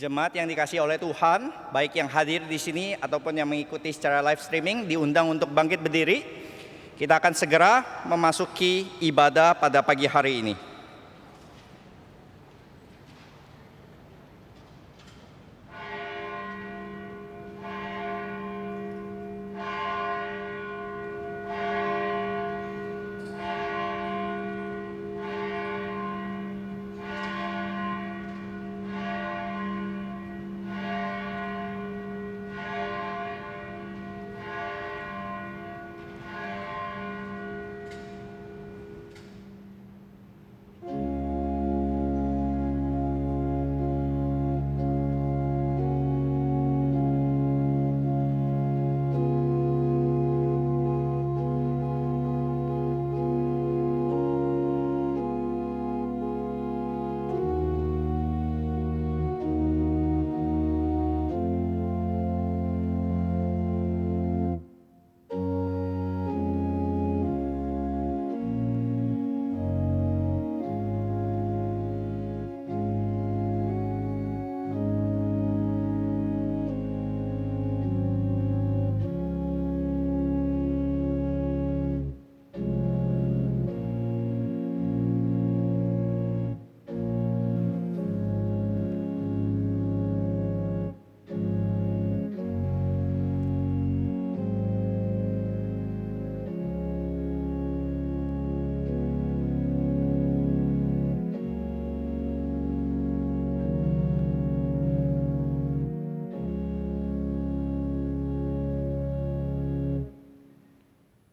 Jemaat yang dikasihi oleh Tuhan, baik yang hadir di sini ataupun yang mengikuti secara live streaming, diundang untuk bangkit berdiri. Kita akan segera memasuki ibadah pada pagi hari ini.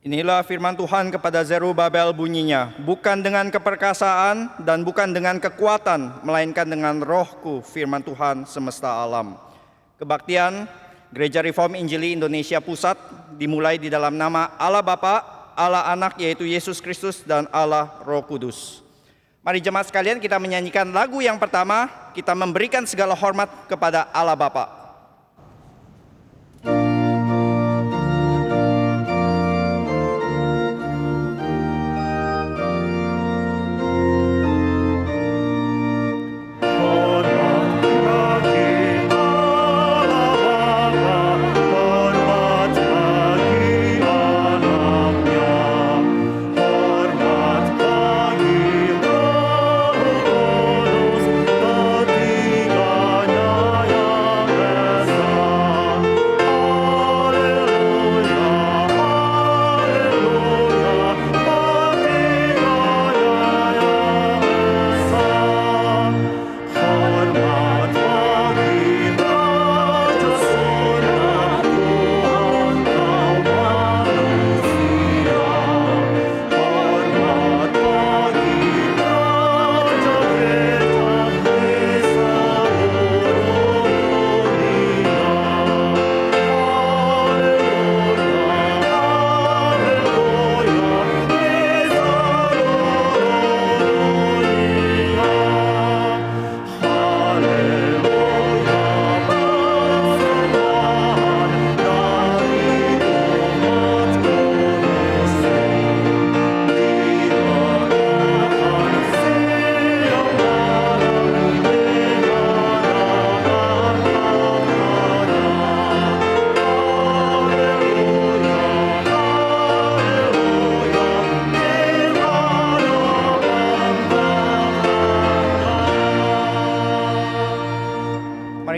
Inilah firman Tuhan kepada Zerubabel bunyinya, bukan dengan keperkasaan dan bukan dengan kekuatan, melainkan dengan rohku, firman Tuhan semesta alam. Kebaktian Gereja Reform Injili Indonesia Pusat dimulai di dalam nama Allah Bapa, Allah Anak yaitu Yesus Kristus dan Allah Roh Kudus. Mari jemaat sekalian kita menyanyikan lagu yang pertama, kita memberikan segala hormat kepada Allah Bapa.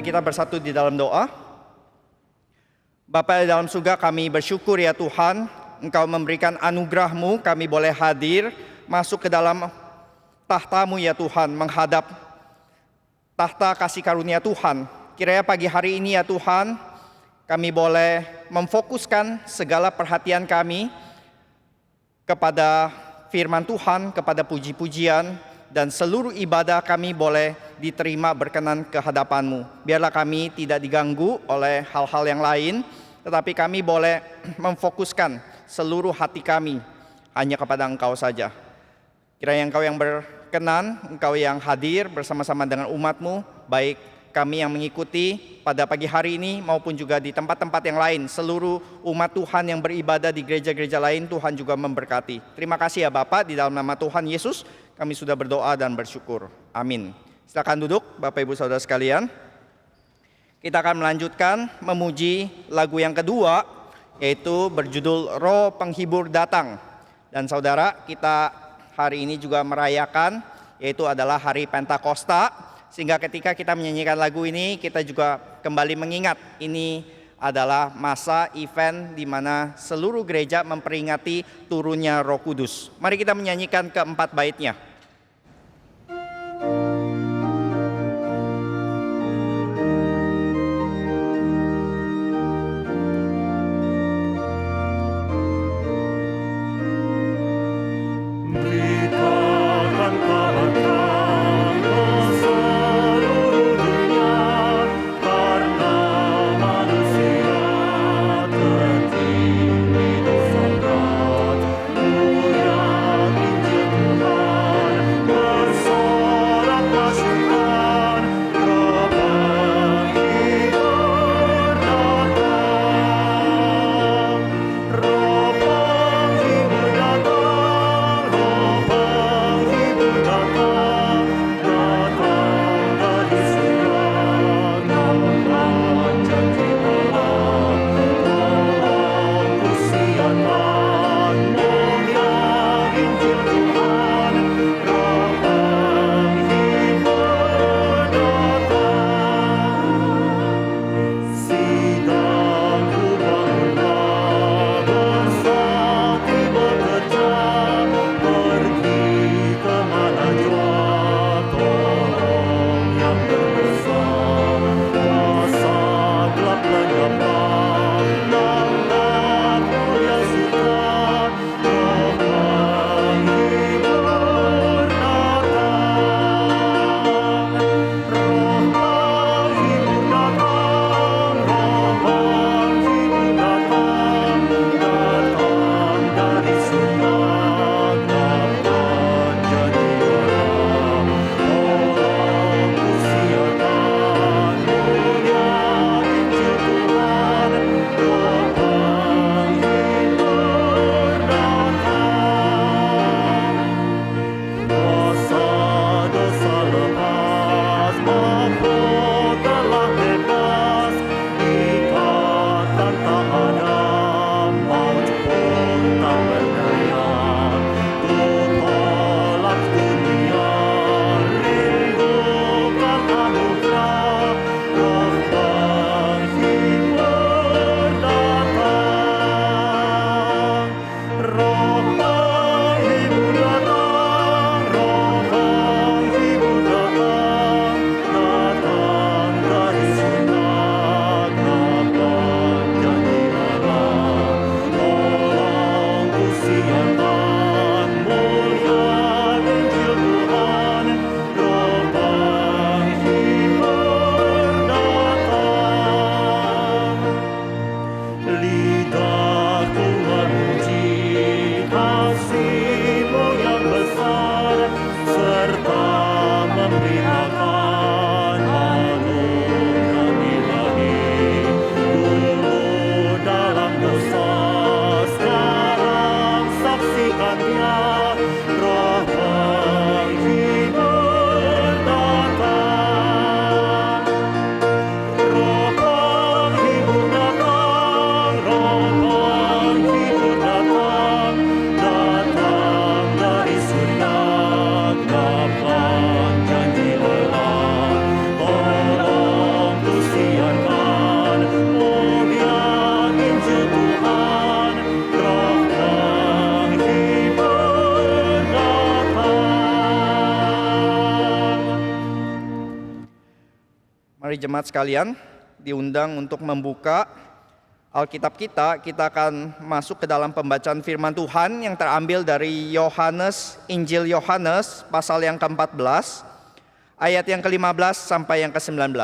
Kita bersatu di dalam doa. Bapa di dalam surga, kami bersyukur ya Tuhan, Engkau memberikan anugerah-Mu, kami boleh hadir, masuk ke dalam tahta-Mu ya Tuhan, menghadap tahta kasih karunia Tuhan. Kiranya pagi hari ini ya Tuhan, kami boleh memfokuskan segala perhatian kami kepada firman Tuhan, kepada puji-pujian, dan seluruh ibadah kami boleh diterima berkenan ke hadapan-Mu. Biarlah kami tidak diganggu oleh hal-hal yang lain, tetapi kami boleh memfokuskan seluruh hati kami hanya kepada Engkau saja. Kiranya Engkau yang berkenan, Engkau yang hadir bersama-sama dengan umat-Mu, baik kami yang mengikuti pada pagi hari ini maupun juga di tempat-tempat yang lain. Seluruh umat Tuhan yang beribadah di gereja-gereja lain, Tuhan juga memberkati. Terima kasih ya Bapak, di dalam nama Tuhan Yesus kami sudah berdoa dan bersyukur. Amin. Silakan duduk Bapak Ibu Saudara sekalian. Kita akan melanjutkan memuji lagu yang kedua, yaitu berjudul Roh Penghibur Datang. Dan saudara, kita hari ini juga merayakan, yaitu adalah hari Pentakosta, sehingga ketika kita menyanyikan lagu ini, kita juga kembali mengingat ini adalah masa event di mana seluruh gereja memperingati turunnya Roh Kudus. Mari kita menyanyikan keempat baitnya. Mari jemaat sekalian diundang untuk membuka Alkitab kita. Kita akan masuk ke dalam pembacaan firman Tuhan yang terambil dari Injil Yohanes pasal yang ke-14 ayat yang ke-15 sampai yang ke-19.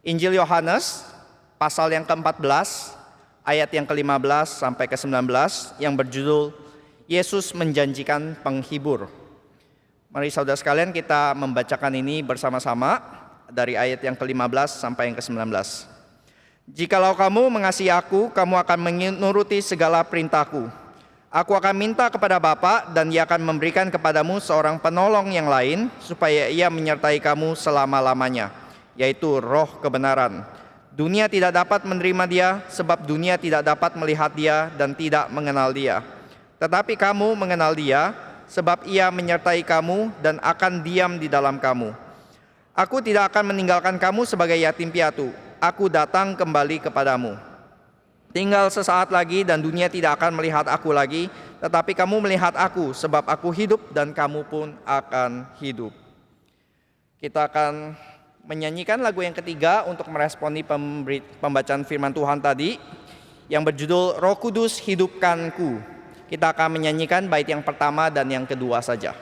Injil Yohanes pasal yang ke-14 ayat yang ke-15 sampai ke-19 yang berjudul Yesus menjanjikan penghibur. Mari saudara sekalian kita membacakan ini bersama-sama dari ayat yang ke-15 sampai yang ke-19. Jikalau kamu mengasihi aku, kamu akan menuruti segala perintahku. Aku akan minta kepada Bapa dan Ia akan memberikan kepadamu seorang penolong yang lain supaya Ia menyertai kamu selama-lamanya, yaitu roh kebenaran. Dunia tidak dapat menerima dia sebab dunia tidak dapat melihat dia dan tidak mengenal dia. Tetapi kamu mengenal dia sebab ia menyertai kamu dan akan diam di dalam kamu. Aku tidak akan meninggalkan kamu sebagai yatim piatu. Aku datang kembali kepadamu. Tinggal sesaat lagi dan dunia tidak akan melihat aku lagi, tetapi kamu melihat aku sebab aku hidup dan kamu pun akan hidup. Kita akan menyanyikan lagu yang ketiga untuk meresponi pembacaan firman Tuhan tadi yang berjudul Roh Kudus Hidupkanku. Kita akan menyanyikan bait yang pertama dan yang kedua saja.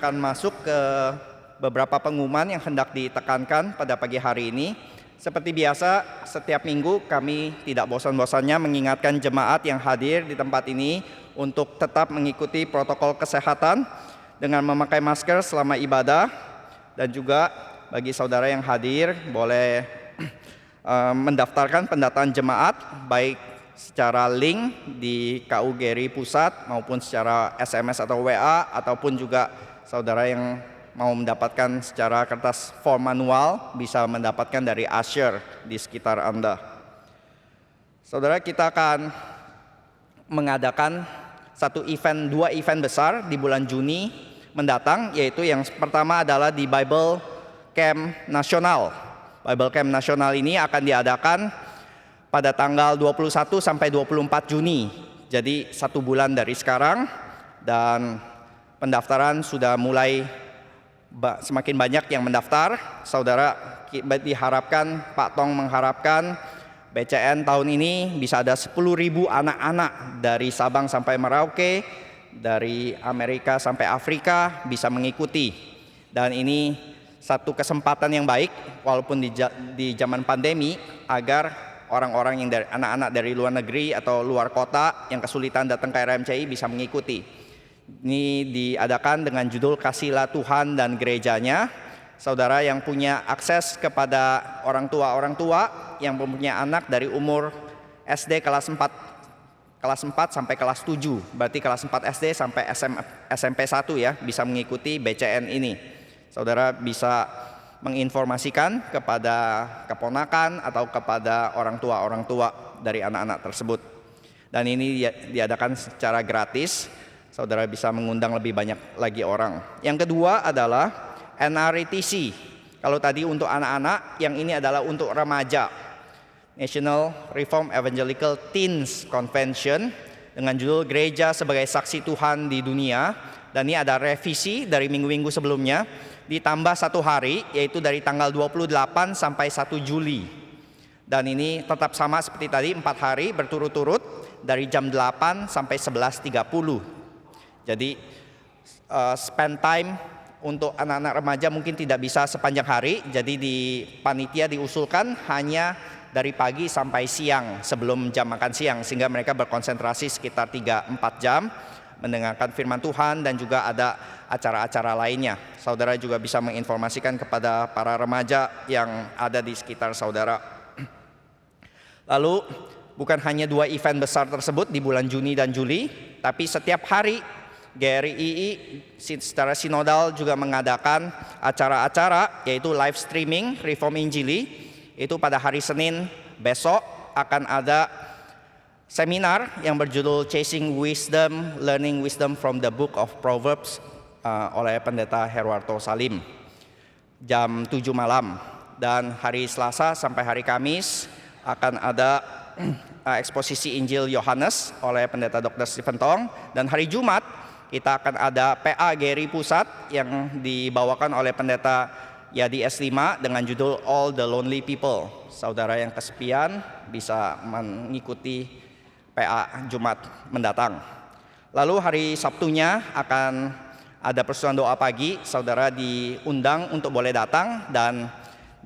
Akan masuk ke beberapa pengumuman yang hendak ditekankan pada pagi hari ini. Seperti biasa, setiap minggu kami tidak bosan-bosannya mengingatkan jemaat yang hadir di tempat ini untuk tetap mengikuti protokol kesehatan dengan memakai masker selama ibadah, dan juga bagi saudara yang hadir boleh mendaftarkan pendataan jemaat baik secara link di KU GERI Pusat maupun secara SMS atau WA, ataupun juga saudara yang mau mendapatkan secara kertas form manual bisa mendapatkan dari usher di sekitar Anda. Saudara, kita akan mengadakan dua event besar di bulan Juni mendatang, yaitu yang pertama adalah di Bible Camp Nasional. Bible Camp Nasional ini akan diadakan pada tanggal 21 sampai 24 Juni. Jadi 1 bulan dari sekarang, dan pendaftaran sudah mulai semakin banyak yang mendaftar. Saudara, diharapkan, Pak Tong mengharapkan BCN tahun ini bisa ada 10.000 anak-anak dari Sabang sampai Merauke, dari Amerika sampai Afrika bisa mengikuti. Dan ini satu kesempatan yang baik walaupun di zaman pandemi, agar orang-orang yang anak-anak dari luar negeri atau luar kota yang kesulitan datang ke RMCI bisa mengikuti. Ini diadakan dengan judul Kasihlah Tuhan dan Gerejanya. Saudara yang punya akses kepada orang tua yang mempunyai anak dari umur SD kelas 4 sampai kelas 7, berarti kelas 4 SD sampai SMP 1 ya, bisa mengikuti BCN ini. Saudara bisa menginformasikan kepada keponakan atau kepada orang tua dari anak-anak tersebut. Dan ini diadakan secara gratis. Saudara bisa mengundang lebih banyak lagi orang. Yang kedua adalah NRETC. Kalau tadi untuk anak-anak, yang ini adalah untuk remaja. National Reformed Evangelical Teens Convention dengan judul Gereja sebagai Saksi Tuhan di Dunia. Dan ini ada revisi dari minggu-minggu sebelumnya, ditambah 1 hari, yaitu dari tanggal 28 sampai 1 Juli. Dan ini tetap sama seperti tadi, 4 hari berturut-turut dari jam 8 sampai 11.30. Jadi spend time untuk anak-anak remaja mungkin tidak bisa sepanjang hari. Jadi di panitia diusulkan hanya dari pagi sampai siang sebelum jam makan siang, sehingga mereka berkonsentrasi sekitar 3-4 jam mendengarkan firman Tuhan, dan juga ada acara-acara lainnya. Saudara juga bisa menginformasikan kepada para remaja yang ada di sekitar saudara. Lalu bukan hanya 2 event besar tersebut di bulan Juni dan Juli, tapi setiap hari GRII secara sinodal juga mengadakan acara-acara, yaitu live streaming Reform Injili. Itu pada hari Senin besok akan ada seminar yang berjudul Chasing Wisdom, Learning Wisdom from the Book of Proverbs oleh Pendeta Herwarto Salim jam 7 malam. Dan hari Selasa sampai hari Kamis akan ada eksposisi Injil Yohanes oleh Pendeta Dr. Stephen Tong. Dan hari Jumat kita akan ada PA GRI Pusat yang dibawakan oleh Pendeta Yadi S5 dengan judul All the Lonely People. Saudara yang kesepian bisa mengikuti PA Jumat mendatang. Lalu hari Sabtunya akan ada persekutuan doa pagi. Saudara diundang untuk boleh datang, dan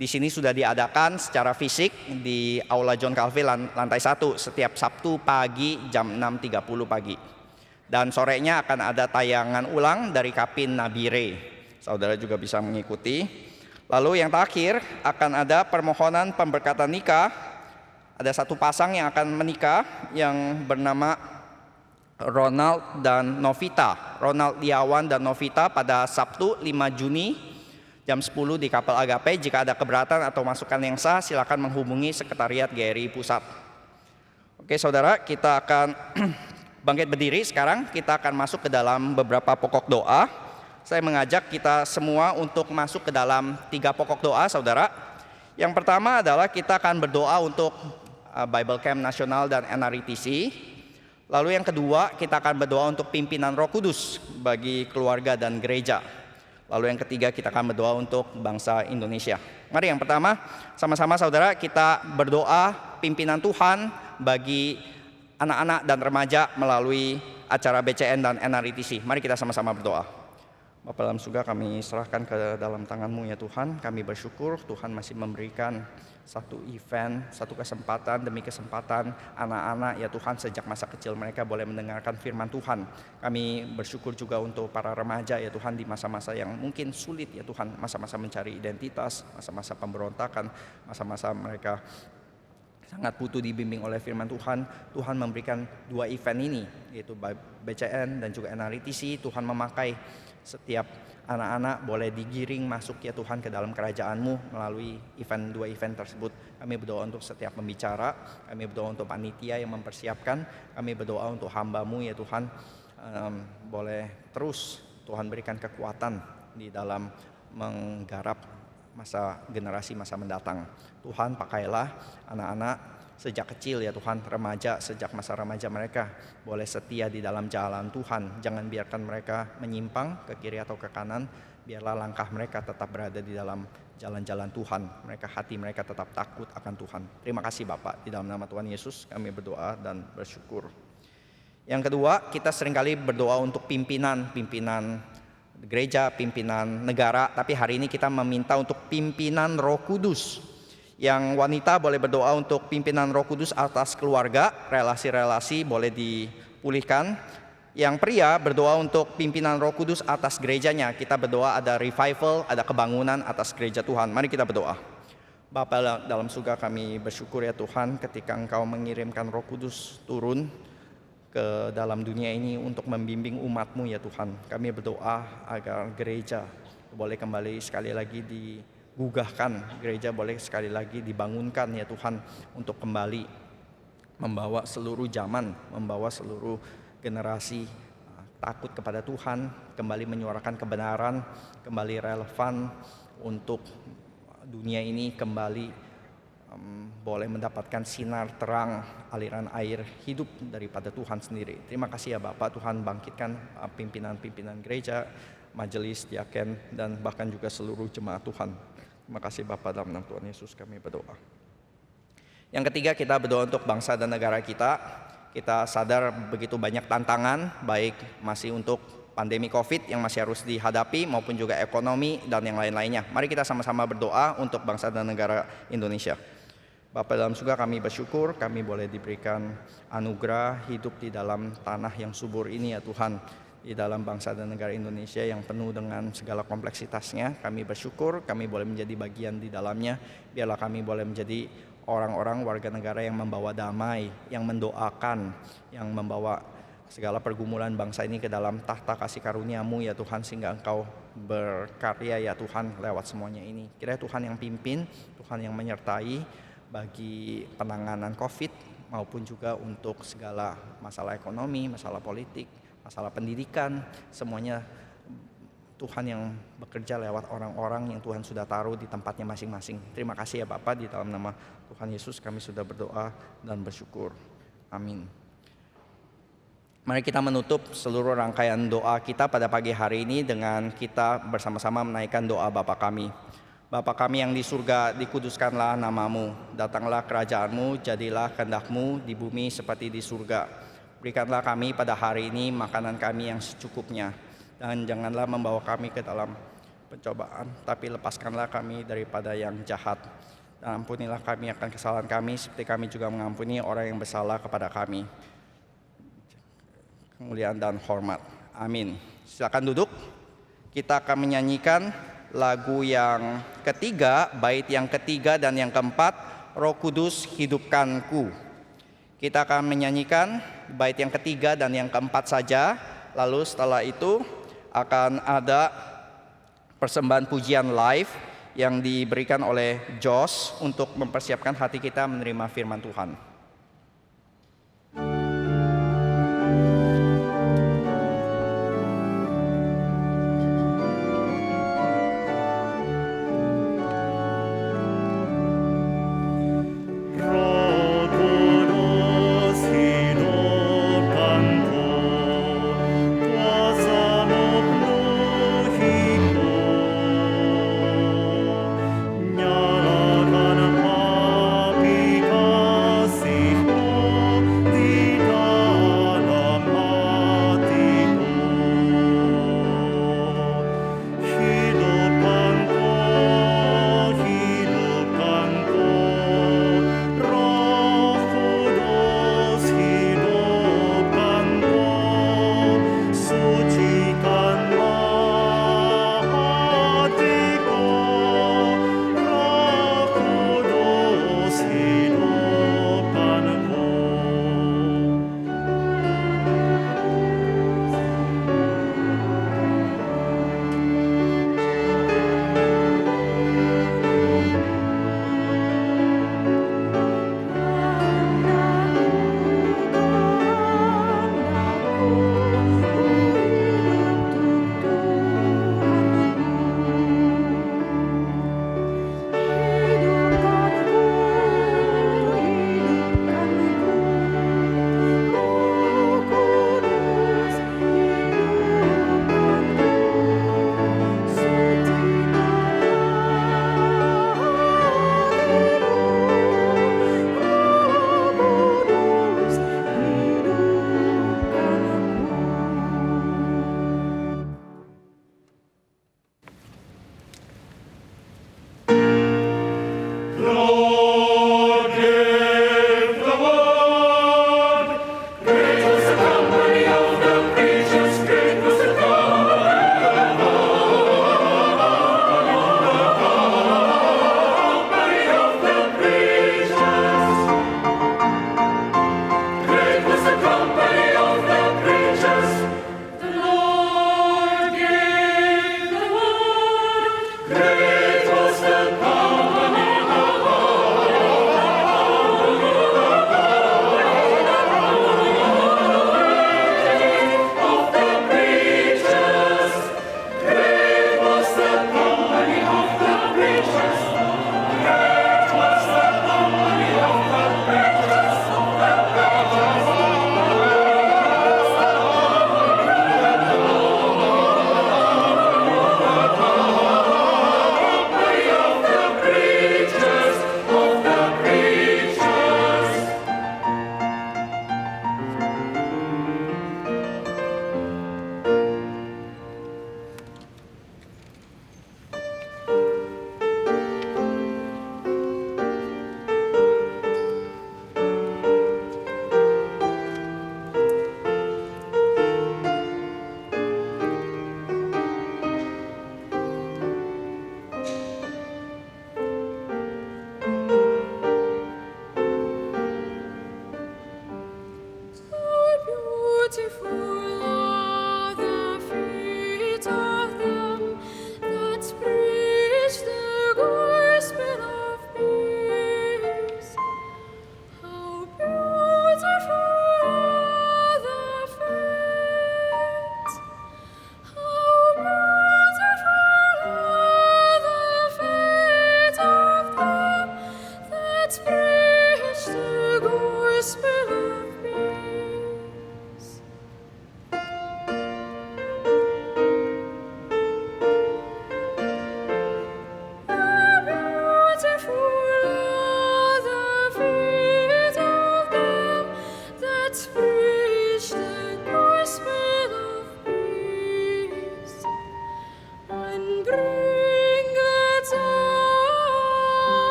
di sini sudah diadakan secara fisik di Aula John Calvi lantai 1 setiap Sabtu pagi jam 6.30 pagi. Dan sorenya akan ada tayangan ulang dari Kapin Nabire. Saudara juga bisa mengikuti. Lalu yang terakhir akan ada permohonan pemberkatan nikah. Ada satu pasang yang akan menikah yang bernama Ronald dan Novita. Ronald Diawan dan Novita pada Sabtu 5 Juni jam 10 di Kapel Agape. Jika ada keberatan atau masukan yang sah, silakan menghubungi Sekretariat GRI Pusat. Oke saudara, kita akan bangkit berdiri sekarang. Kita akan masuk ke dalam beberapa pokok doa. Saya mengajak kita semua untuk masuk ke dalam 3 pokok doa, saudara. Yang pertama adalah kita akan berdoa untuk Bible Camp Nasional dan NRITC. Lalu yang kedua, kita akan berdoa untuk pimpinan Roh Kudus bagi keluarga dan gereja. Lalu yang ketiga, kita akan berdoa untuk bangsa Indonesia. Mari yang pertama, sama-sama saudara kita berdoa pimpinan Tuhan bagi anak-anak dan remaja melalui acara BCN dan NRITC. Mari kita sama-sama berdoa. Bapa dalam surga, kami serahkan ke dalam tangan-Mu ya Tuhan. Kami bersyukur Tuhan masih memberikan satu event, satu kesempatan demi kesempatan anak-anak ya Tuhan sejak masa kecil mereka boleh mendengarkan firman Tuhan. Kami bersyukur juga untuk para remaja ya Tuhan di masa-masa yang mungkin sulit ya Tuhan, masa-masa mencari identitas, masa-masa pemberontakan, masa-masa mereka sangat butuh dibimbing oleh firman Tuhan. Tuhan memberikan 2 event ini, yaitu BCN dan juga NRITC. Tuhan memakai setiap anak-anak boleh digiring masuk ya Tuhan ke dalam kerajaan-Mu melalui 2 event tersebut. Kami berdoa untuk setiap pembicara, kami berdoa untuk panitia yang mempersiapkan, kami berdoa untuk hamba-Mu ya Tuhan. Boleh terus Tuhan berikan kekuatan di dalam menggarap generasi masa mendatang. Tuhan pakailah anak-anak sejak kecil ya Tuhan, remaja sejak masa remaja mereka boleh setia di dalam jalan Tuhan. Jangan biarkan mereka menyimpang ke kiri atau ke kanan. Biarlah langkah mereka tetap berada di dalam jalan-jalan Tuhan. Hati mereka tetap takut akan Tuhan. Terima kasih Bapak, di dalam nama Tuhan Yesus kami berdoa dan bersyukur. Yang kedua, kita seringkali berdoa untuk pimpinan gereja, pimpinan negara. Tapi hari ini kita meminta untuk pimpinan Roh Kudus. Yang wanita boleh berdoa untuk pimpinan Roh Kudus atas keluarga, relasi-relasi boleh dipulihkan. Yang pria berdoa untuk pimpinan Roh Kudus atas gerejanya. Kita berdoa ada revival, ada kebangunan atas gereja Tuhan. Mari kita berdoa. Bapa dalam surga, kami bersyukur ya Tuhan ketika Engkau mengirimkan Roh Kudus turun ke dalam dunia ini untuk membimbing umat-Mu ya Tuhan. Kami berdoa agar gereja boleh kembali sekali lagi digugahkan, gereja boleh sekali lagi dibangunkan ya Tuhan, untuk kembali membawa seluruh zaman, membawa seluruh generasi takut kepada Tuhan, kembali menyuarakan kebenaran, kembali relevan untuk dunia ini, kembali boleh mendapatkan sinar terang aliran air hidup daripada Tuhan sendiri. Terima kasih ya Bapak, Tuhan bangkitkan pimpinan-pimpinan gereja, majelis, diaken, dan bahkan juga seluruh jemaat Tuhan. Terima kasih Bapak, dalam nama Tuhan Yesus kami berdoa. Yang ketiga, kita berdoa untuk bangsa dan negara kita. Kita sadar begitu banyak tantangan, baik masih untuk pandemi COVID yang masih harus dihadapi maupun juga ekonomi dan yang lain-lainnya. Mari kita sama-sama berdoa untuk bangsa dan negara Indonesia. Bapa dalam surga, kami bersyukur kami boleh diberikan anugerah hidup di dalam tanah yang subur ini ya Tuhan. Di dalam bangsa dan negara Indonesia yang penuh dengan segala kompleksitasnya, kami bersyukur kami boleh menjadi bagian di dalamnya. Biarlah kami boleh menjadi orang-orang warga negara yang membawa damai, yang mendoakan, yang membawa segala pergumulan bangsa ini ke dalam tahta kasih karunia-Mu ya Tuhan, sehingga Engkau berkarya ya Tuhan lewat semuanya ini. Kiranya Tuhan yang pimpin, Tuhan yang menyertai bagi penanganan COVID maupun juga untuk segala masalah ekonomi, masalah politik, masalah pendidikan, semuanya Tuhan yang bekerja lewat orang-orang yang Tuhan sudah taruh di tempatnya masing-masing. Terima kasih ya Bapak, di dalam nama Tuhan Yesus kami sudah berdoa dan bersyukur. Amin. Mari kita menutup seluruh rangkaian doa kita pada pagi hari ini dengan kita bersama-sama menaikkan doa Bapa kami. Bapa kami yang di surga, dikuduskanlah nama-Mu, datanglah kerajaan-Mu, jadilah kehendak-Mu di bumi seperti di surga. Berikanlah kami pada hari ini makanan kami yang secukupnya, dan janganlah membawa kami ke dalam pencobaan, tapi lepaskanlah kami daripada yang jahat. Dan ampunilah kami akan kesalahan kami, seperti kami juga mengampuni orang yang bersalah kepada kami. Kemuliaan dan hormat. Amin. Silakan duduk. Kita akan menyanyikan lagu yang ketiga, bait yang ketiga dan yang keempat, Roh Kudus hidupkanku. Kita akan menyanyikan bait yang ketiga dan yang keempat saja. Lalu setelah itu akan ada persembahan pujian live yang diberikan oleh Josh untuk mempersiapkan hati kita menerima firman Tuhan. Nyalakan api kasih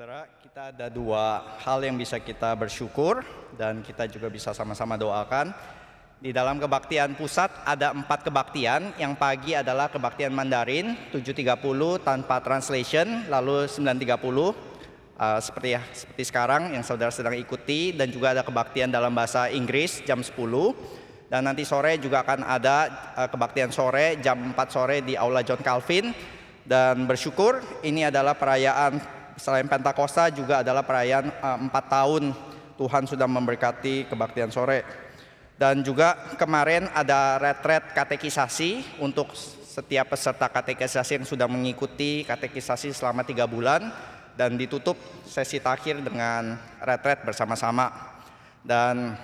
Saudara, kita ada dua hal yang bisa kita bersyukur dan kita juga bisa sama-sama doakan. Di dalam kebaktian pusat ada 4 kebaktian. Yang pagi adalah kebaktian Mandarin 7.30 tanpa translation, lalu 9.30 seperti sekarang yang saudara sedang ikuti, dan juga ada kebaktian dalam bahasa Inggris jam 10. Dan nanti sore juga akan ada kebaktian sore jam 4 sore di Aula John Calvin. Dan bersyukur ini adalah perayaan selain Pentakosta juga adalah perayaan 4 tahun Tuhan sudah memberkati kebaktian sore. Dan juga kemarin ada retret katekisasi untuk setiap peserta katekisasi yang sudah mengikuti katekisasi selama 3 bulan. Dan ditutup sesi terakhir dengan retret bersama-sama. Dan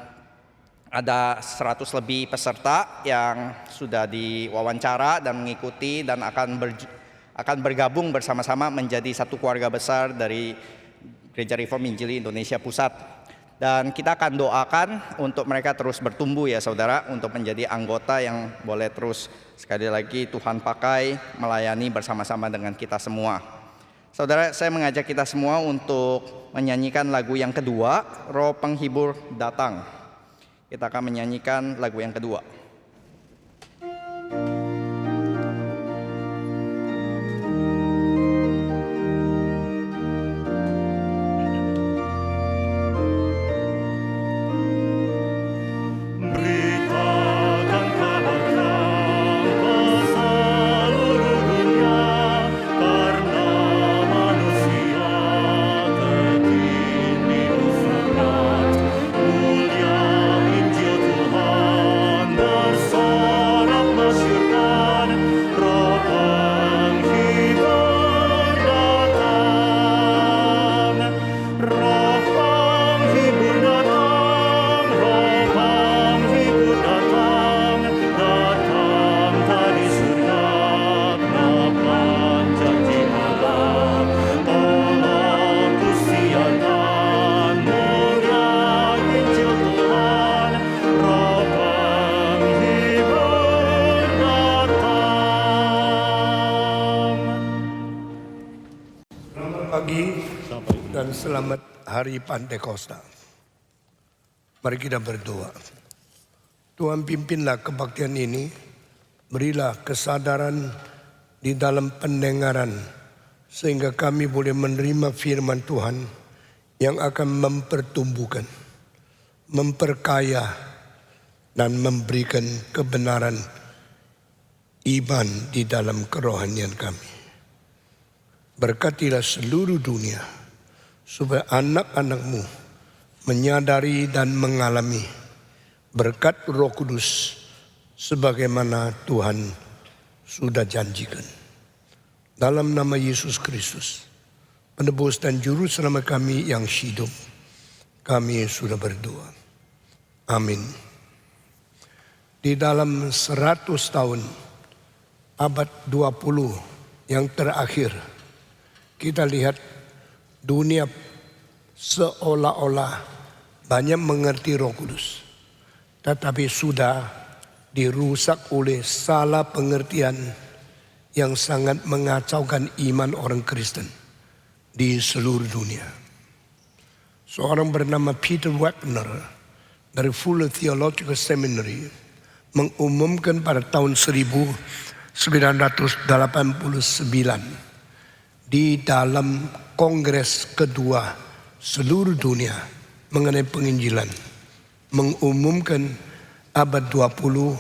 ada 100 lebih peserta yang sudah diwawancara dan mengikuti dan akan bergabung bersama-sama menjadi satu keluarga besar dari Gereja Reform Injili Indonesia Pusat. Dan kita akan doakan untuk mereka terus bertumbuh ya saudara, untuk menjadi anggota yang boleh terus sekali lagi Tuhan pakai melayani bersama-sama dengan kita semua. Saudara, saya mengajak kita semua untuk menyanyikan lagu yang kedua, Roh Penghibur Datang. Kita akan menyanyikan lagu yang kedua. Dan selamat hari Pentakosta. Mari kita berdoa. Tuhan, pimpinlah kebaktian ini, berilah kesadaran di dalam pendengaran sehingga kami boleh menerima firman Tuhan yang akan mempertumbuhkan, memperkaya dan memberikan kebenaran iman di dalam kerohanian kami. Berkatilah seluruh dunia supaya anak-anak-Mu menyadari dan mengalami berkat Roh Kudus sebagaimana Tuhan sudah janjikan. Dalam nama Yesus Kristus, penebus dan juru selamat kami yang hidup, kami sudah berdoa. Amin. Di dalam 100 tahun abad 20 yang terakhir, kita lihat dunia seolah-olah banyak mengerti Roh Kudus, tetapi sudah dirusak oleh salah pengertian yang sangat mengacaukan iman orang Kristen di seluruh dunia. Seorang bernama Peter Wagner dari Fuller Theological Seminary mengumumkan pada tahun 1989 di dalam Kongres kedua seluruh dunia mengenai penginjilan, mengumumkan abad 20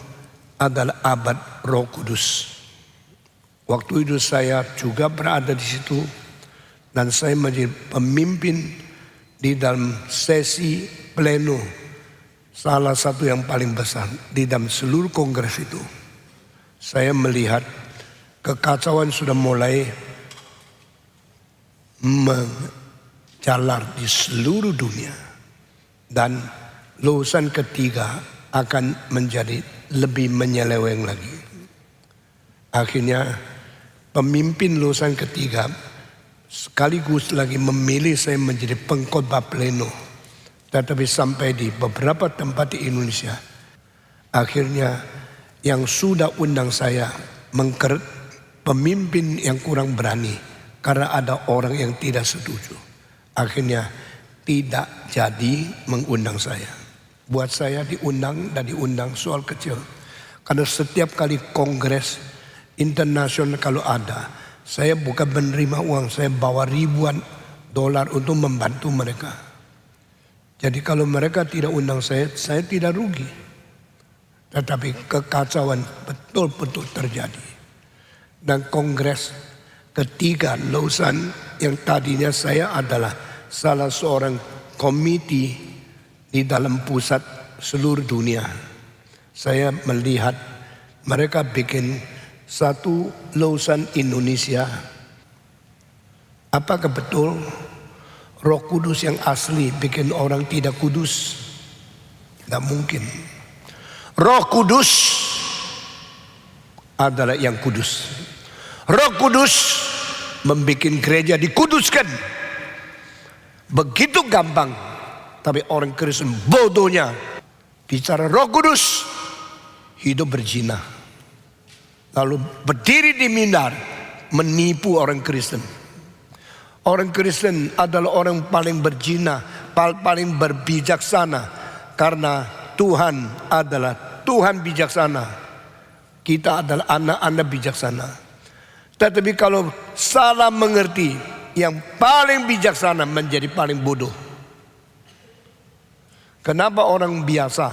adalah abad Roh Kudus. Waktu itu saya juga berada di situ dan saya menjadi pemimpin di dalam sesi pleno, salah satu yang paling besar di dalam seluruh kongres itu. Saya melihat kekacauan sudah mulai menjalar di seluruh dunia dan lulusan ketiga akan menjadi lebih menyeleweng lagi. Akhirnya pemimpin lulusan ketiga sekaligus lagi memilih saya menjadi pengkhotbah pleno, tetapi sampai di beberapa tempat di Indonesia akhirnya yang sudah undang saya pemimpin yang kurang berani karena ada orang yang tidak setuju. akhirnya tidak jadi mengundang saya. Buat saya diundang dan diundang soal kecil. Karena setiap kali kongres internasional kalau ada, saya bukan menerima uang, saya bawa ribuan dolar untuk membantu mereka. Jadi kalau mereka tidak undang saya tidak rugi. Tetapi kekacauan betul-betul terjadi. Dan kongres ketiga Lausanne yang tadinya saya adalah salah seorang komiti di dalam pusat seluruh dunia. Saya melihat mereka bikin satu Lausanne Indonesia. Apakah betul Roh Kudus yang asli bikin orang tidak kudus? Tidak mungkin. Roh Kudus adalah yang kudus. Roh Kudus membuat gereja dikuduskan. Begitu gampang. Tapi orang Kristen bodohnya bicara Roh Kudus, hidup berzina. Lalu berdiri di mimbar menipu orang Kristen. Orang Kristen adalah orang paling berzina, paling berbijaksana. Karena Tuhan adalah Tuhan bijaksana. Kita adalah anak-anak bijaksana. Tetapi kalau salah mengerti, yang paling bijaksana menjadi paling bodoh. Kenapa orang biasa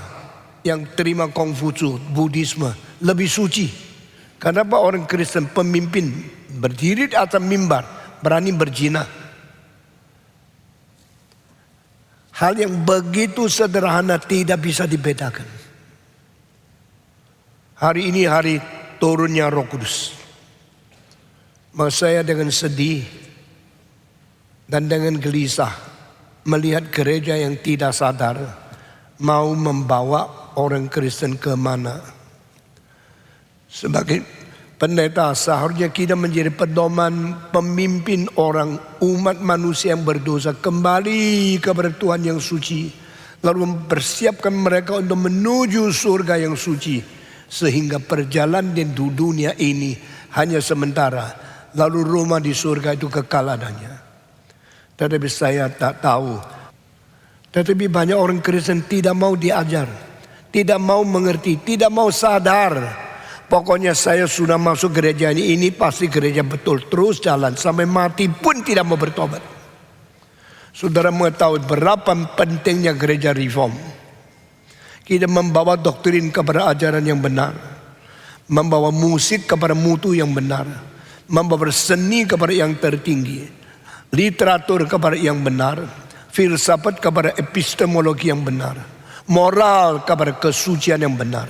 yang terima Konghucu, Buddhisme lebih suci? Kenapa orang Kristen pemimpin berdiri di atas mimbar berani berzina? Hal yang begitu sederhana tidak bisa dibedakan. Hari ini hari turunnya Roh Kudus. Maka saya dengan sedih dan dengan gelisah melihat gereja yang tidak sadar mau membawa orang Kristen ke mana. Sebagai pendeta seharusnya kita menjadi pedoman pemimpin orang umat manusia yang berdosa kembali kepada Tuhan yang suci. Lalu mempersiapkan mereka untuk menuju surga yang suci. Sehingga perjalanan di dunia ini hanya sementara. Lalu rumah di surga itu kekal adanya. Tetapi saya tak tahu. Tetapi banyak orang Kristen tidak mau diajar. Tidak mau mengerti. Tidak mau sadar. Pokoknya saya sudah masuk gereja ini pasti gereja betul. Terus jalan sampai mati pun tidak mau bertobat. Saudara mengetahui berapa pentingnya gereja reform. Kita membawa doktrin kepada ajaran yang benar. Membawa musik kepada mutu yang benar. Membawa seni kepada yang tertinggi. Literatur kepada yang benar. Filsafat kepada epistemologi yang benar. Moral kepada kesucian yang benar.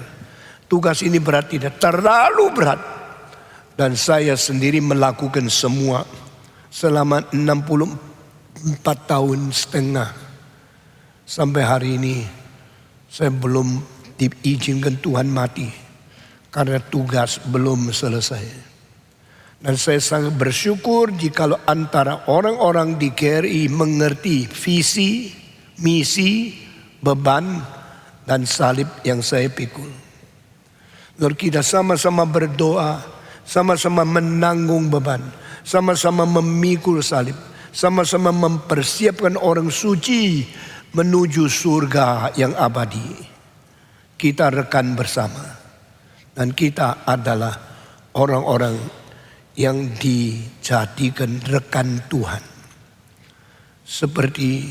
Tugas ini berat, tidak terlalu berat. Dan saya sendiri melakukan semua selama 64 tahun setengah. Sampai hari ini saya belum diizinkan Tuhan mati. Karena tugas belum selesai. Dan saya sangat bersyukur jikalau antara orang-orang di GRI mengerti visi, misi, beban, dan salib yang saya pikul. Lalu kita sama-sama berdoa, sama-sama menanggung beban, sama-sama memikul salib, sama-sama mempersiapkan orang suci menuju surga yang abadi. Kita rekan bersama. Dan kita adalah orang-orang yang dijadikan rekan Tuhan. Seperti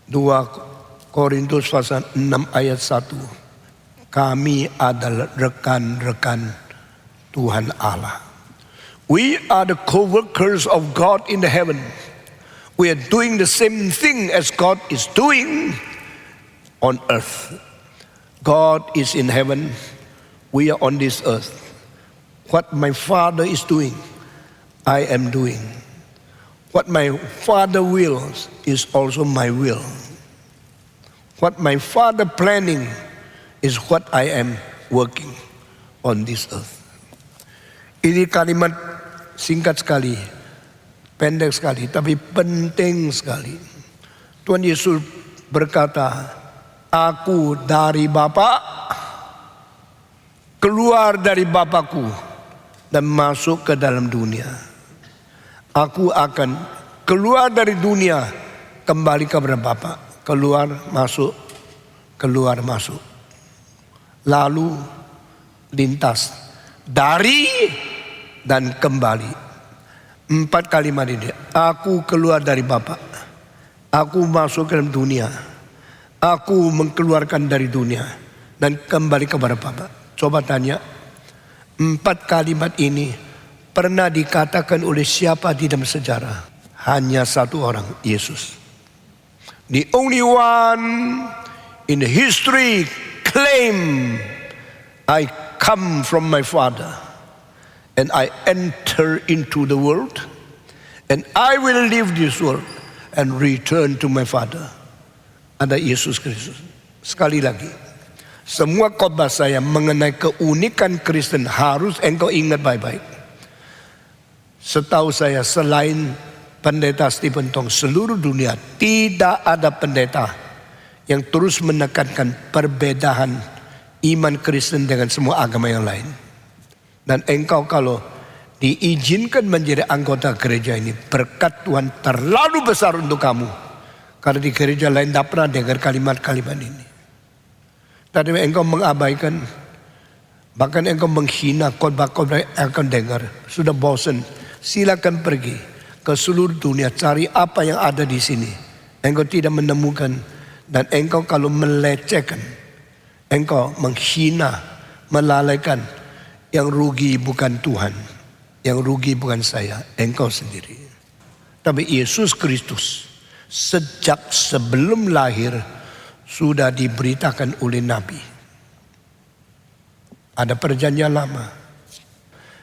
2 Korintus pasal 6 ayat 1. Kami adalah rekan-rekan Tuhan Allah. We are the co-workers of God in the heaven. We are doing the same thing as God is doing on earth. God is in heaven. We are on this earth. What my Father is doing, I am doing. What my Father wills is also my will. What my Father planning is what I am working on this earth. Ini kalimat singkat sekali, pendek sekali, tapi penting sekali. Tuhan Yesus berkata, aku dari Bapa, keluar dari Bapakku, dan masuk ke dalam dunia. Aku akan keluar dari dunia, kembali kepada Bapa. Keluar, masuk, keluar, masuk. Lalu lintas dari dan kembali. 4 kalimat ini. Aku keluar dari Bapa. Aku masuk ke dalam dunia. Aku mengeluarkan dari dunia dan kembali kepada Bapa. Coba tanya, 4 kalimat ini pernah dikatakan oleh siapa di dalam sejarah? Hanya satu orang, Yesus. The only one in the history claim, I come from my Father and I enter into the world and I will leave this world and return to my Father. Ada Yesus Kristus. Sekali lagi, semua khotbah saya mengenai keunikan Kristen harus engkau ingat baik-baik. Setahu saya selain pendeta Stephen Tong, seluruh dunia tidak ada pendeta yang terus menekankan perbedaan iman Kristen dengan semua agama yang lain. Dan engkau kalau diizinkan menjadi anggota gereja ini, berkat Tuhan terlalu besar untuk kamu. Karena di gereja lain tidak pernah dengar kalimat-kalimat ini. Tadi engkau mengabaikan, bahkan engkau menghina khotbah-khotbah yang engkau dengar. Sudah bosan, silakan pergi ke seluruh dunia, cari apa yang ada di sini. Engkau tidak menemukan, dan engkau kalau melecehkan, engkau menghina, melalaikan, yang rugi bukan Tuhan, yang rugi bukan saya, engkau sendiri. Tapi Yesus Kristus sejak sebelum lahir sudah diberitakan oleh Nabi. Ada perjanjian lama.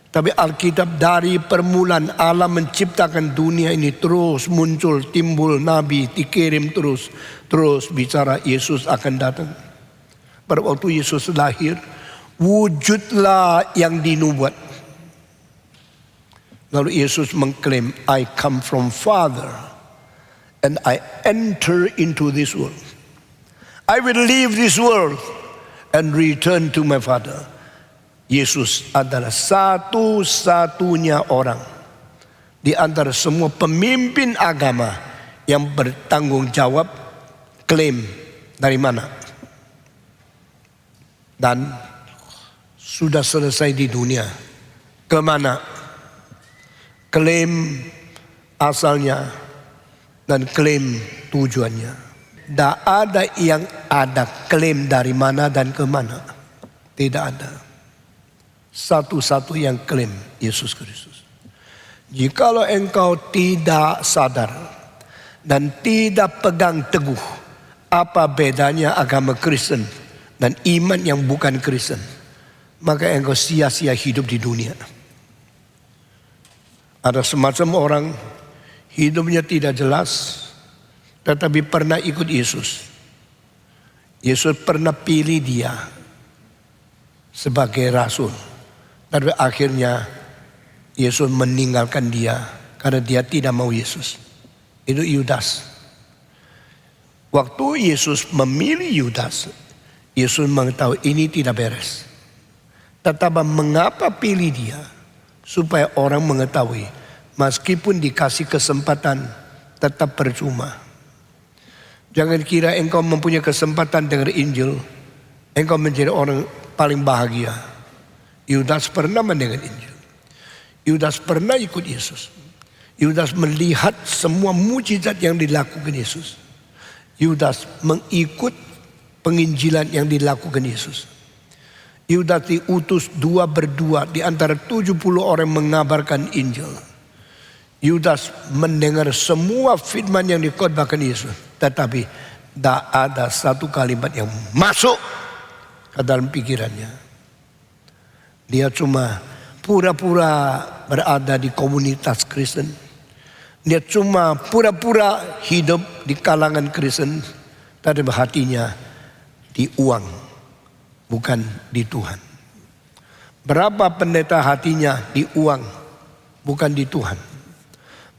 Tapi Alkitab dari permulaan Allah menciptakan dunia ini terus muncul, timbul Nabi, dikirim terus bicara Yesus akan datang. Pada waktu Yesus lahir, wujudlah yang dinubuat. Lalu Yesus mengklaim, I come from Father and I enter into this world. I will leave this world and return to my Father. Yesus adalah satu-satunya orang di antara semua pemimpin agama yang bertanggung jawab klaim dari mana. Dan sudah selesai di dunia. Kemana? Klaim asalnya dan klaim tujuannya. Tidak ada yang ada klaim dari mana dan kemana. Tidak ada. Satu-satu yang klaim Yesus Kristus. Jikalau engkau tidak sadar dan tidak pegang teguh apa bedanya agama Kristen dan iman yang bukan Kristen, maka engkau sia-sia hidup di dunia. Ada semacam orang hidupnya tidak jelas, tetapi pernah ikut Yesus. Yesus pernah pilih dia sebagai rasul. Tapi akhirnya Yesus meninggalkan dia karena dia tidak mau Yesus. Itu Yudas. Waktu Yesus memilih Yudas, Yesus mengetahui ini tidak beres. Tetapi mengapa pilih dia? Supaya orang mengetahui meskipun dikasih kesempatan tetap percuma. Jangan kira engkau mempunyai kesempatan dengar Injil, engkau menjadi orang paling bahagia. Yudas pernah mendengar Injil. Yudas pernah ikut Yesus. Yudas melihat semua mujizat yang dilakukan Yesus. Yudas mengikut penginjilan yang dilakukan Yesus. Yudas diutus 2 berdua di antara 70 orang mengabarkan Injil. Yudas mendengar semua firman yang dikhotbahkan Yesus. Tetapi tidak ada satu kalimat yang masuk ke dalam pikirannya. Dia cuma pura-pura berada di komunitas Kristen. Dia cuma pura-pura hidup di kalangan Kristen. Tapi hatinya di uang, bukan di Tuhan. Berapa pendeta hatinya di uang, bukan di Tuhan.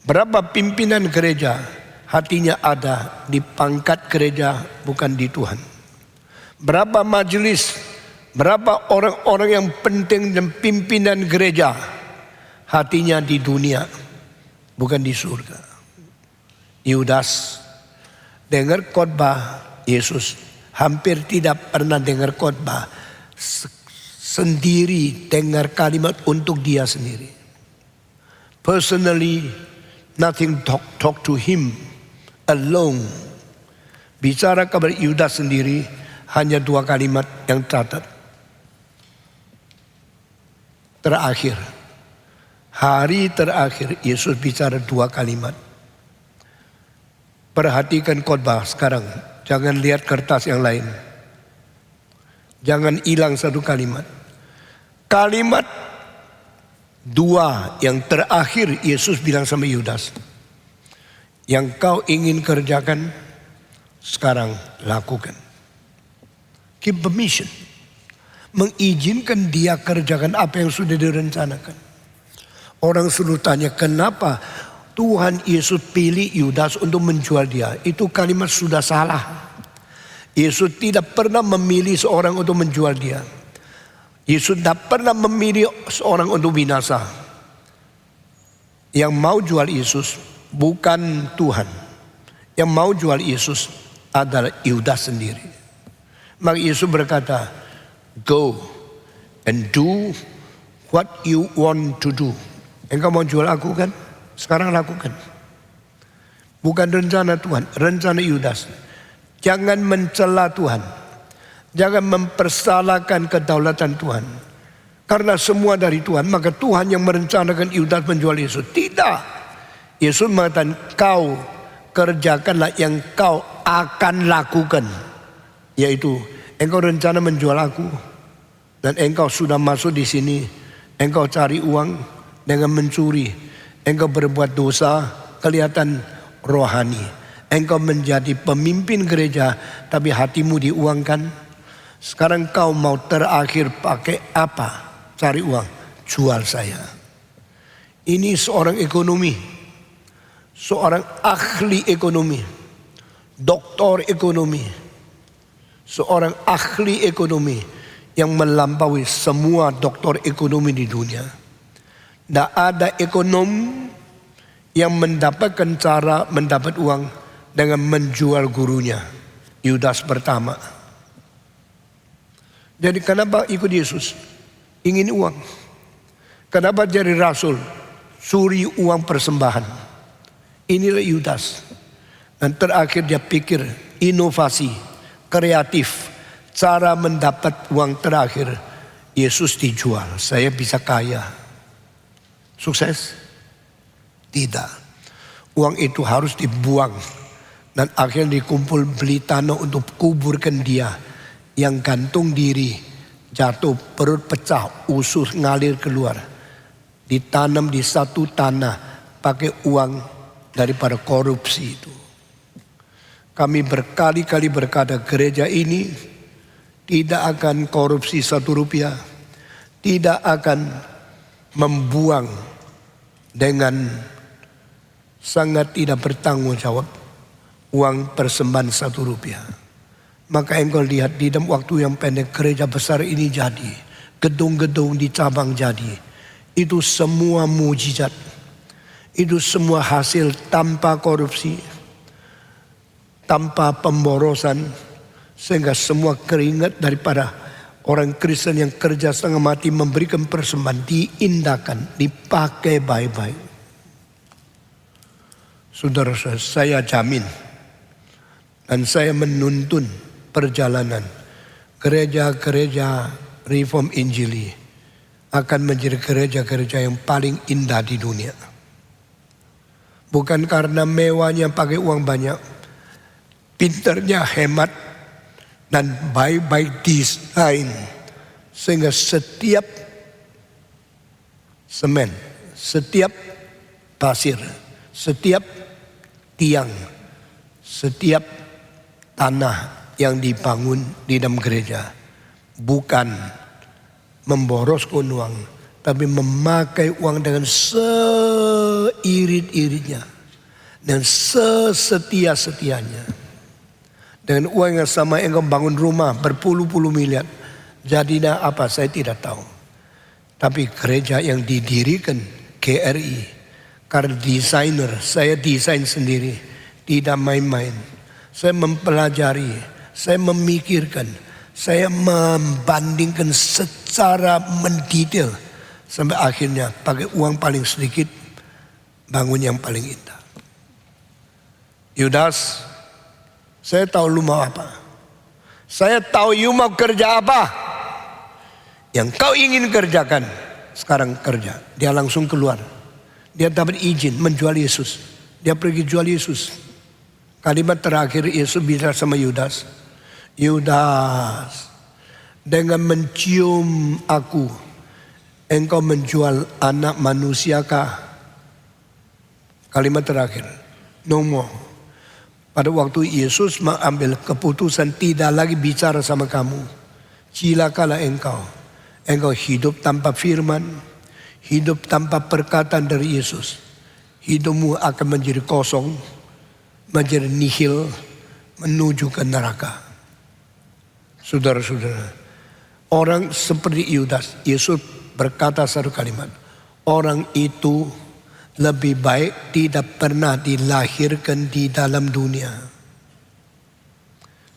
Berapa pimpinan gereja hatinya ada di pangkat gereja, bukan di Tuhan. Berapa majelis, berapa orang-orang yang penting dan pimpinan gereja hatinya di dunia, bukan di surga. Yudas dengar khotbah Yesus, hampir tidak pernah dengar khotbah, sendiri dengar kalimat untuk dia sendiri. Personally, nothing talk to him alone. Bicara kepada Yudas sendiri hanya 2 kalimat yang tercatat. Terakhir, hari terakhir Yesus bicara 2 kalimat. Perhatikan khotbah sekarang, jangan lihat kertas yang lain. Jangan hilang 1 kalimat. Kalimat 2 yang terakhir Yesus bilang sama Yudas, yang kau ingin kerjakan, sekarang lakukan. Give permission. Mengizinkan dia kerjakan apa yang sudah direncanakan. Orang selalu tanya, kenapa Tuhan Yesus pilih Yudas untuk menjual dia? Itu kalimat sudah salah. Yesus tidak pernah memilih seorang untuk menjual dia. Yesus tidak pernah memilih seorang untuk binasa. Yang mau jual Yesus bukan Tuhan. Yang mau jual Yesus adalah Yudas sendiri. Maka Yesus berkata, go and do what you want to do. Engkau mau jual aku kan? Sekarang lakukan. Bukan rencana Tuhan, rencana Yudas. Jangan mencela Tuhan. Jangan mempersalahkan kedaulatan Tuhan. Karena semua dari Tuhan, maka Tuhan yang merencanakan Yudas menjual Yesus. Tidak. Yesus mengatakan, kau kerjakanlah yang kau akan lakukan. Yaitu, engkau rencana menjual aku. Dan engkau sudah masuk di sini. Engkau cari uang dengan mencuri. Engkau berbuat dosa, kelihatan rohani. Engkau menjadi pemimpin gereja, tapi hatimu diuangkan. Sekarang kau mau terakhir pakai apa? Cari uang, jual saya. Ini seorang ekonomi, seorang ahli ekonomi, doktor ekonomi, seorang ahli ekonomi yang melampaui semua doktor ekonomi di dunia. Tidak ada ekonom yang mendapatkan cara mendapat uang dengan menjual gurunya. Yudas pertama. Jadi kenapa ikut Yesus? Ingin uang. Kenapa jadi rasul? Suri uang persembahan. Inilah Yudas. Dan terakhir dia pikir inovasi, kreatif. Cara mendapat uang terakhir. Yesus dijual. Saya bisa kaya. Sukses? Tidak. Uang itu harus dibuang. Dan akhirnya dikumpul beli tanah untuk kuburkan dia. Yang gantung diri, jatuh, perut pecah, usus ngalir keluar. Ditanam di satu tanah pakai uang daripada korupsi itu. Kami berkali-kali berkata, gereja ini tidak akan korupsi 1 rupiah. Tidak akan membuang dengan sangat tidak bertanggung jawab uang persembahan 1 rupiah. Maka engkau lihat di dalam waktu yang pendek gereja besar ini jadi. Gedung-gedung di cabang jadi. Itu semua mujizat. Itu semua hasil tanpa korupsi. Tanpa pemborosan. Sehingga semua keringat daripada orang Kristen yang kerja setengah mati memberikan persembahan diindahkan, dipakai baik-baik. Saudara saya jamin dan saya menuntun perjalanan gereja-gereja Reform Injili akan menjadi gereja-gereja yang paling indah di dunia. Bukan karena mewahnya pakai uang banyak, pinternya hemat, dan baik-baik desain. Sehingga setiap semen, setiap pasir, setiap tiang, setiap tanah yang dibangun di dalam gereja bukan memboroskan uang, tapi memakai uang dengan seirit-iritnya dan sesetia-setianya. Dengan uang yang sama engkau bangun rumah berpuluh-puluh miliar. Jadinya apa saya tidak tahu. Tapi gereja yang didirikan GRI karena desainer, saya desain sendiri, tidak main-main. Saya mempelajari, saya memikirkan, saya membandingkan secara mendetail sampai akhirnya pakai uang paling sedikit bangun yang paling indah. Yudas, saya tahu lu mau apa. Saya tahu you mau kerja apa. Yang kau ingin kerjakan, sekarang kerja. Dia langsung keluar. Dia dapat izin menjual Yesus. Dia pergi jual Yesus. Kalimat terakhir Yesus bicara sama Yudas. Yudas, dengan mencium aku, engkau menjual anak manusiakah? Kalimat terakhir. No more. Pada waktu Yesus mengambil keputusan tidak lagi bicara sama kamu. Cilakalah engkau. Engkau hidup tanpa firman. Hidup tanpa perkataan dari Yesus. Hidupmu akan menjadi kosong. Menjadi nihil. Menuju ke neraka. Saudara-saudara. Orang seperti Yudas. Yesus berkata satu kalimat. Orang itu lebih baik tidak pernah dilahirkan di dalam dunia.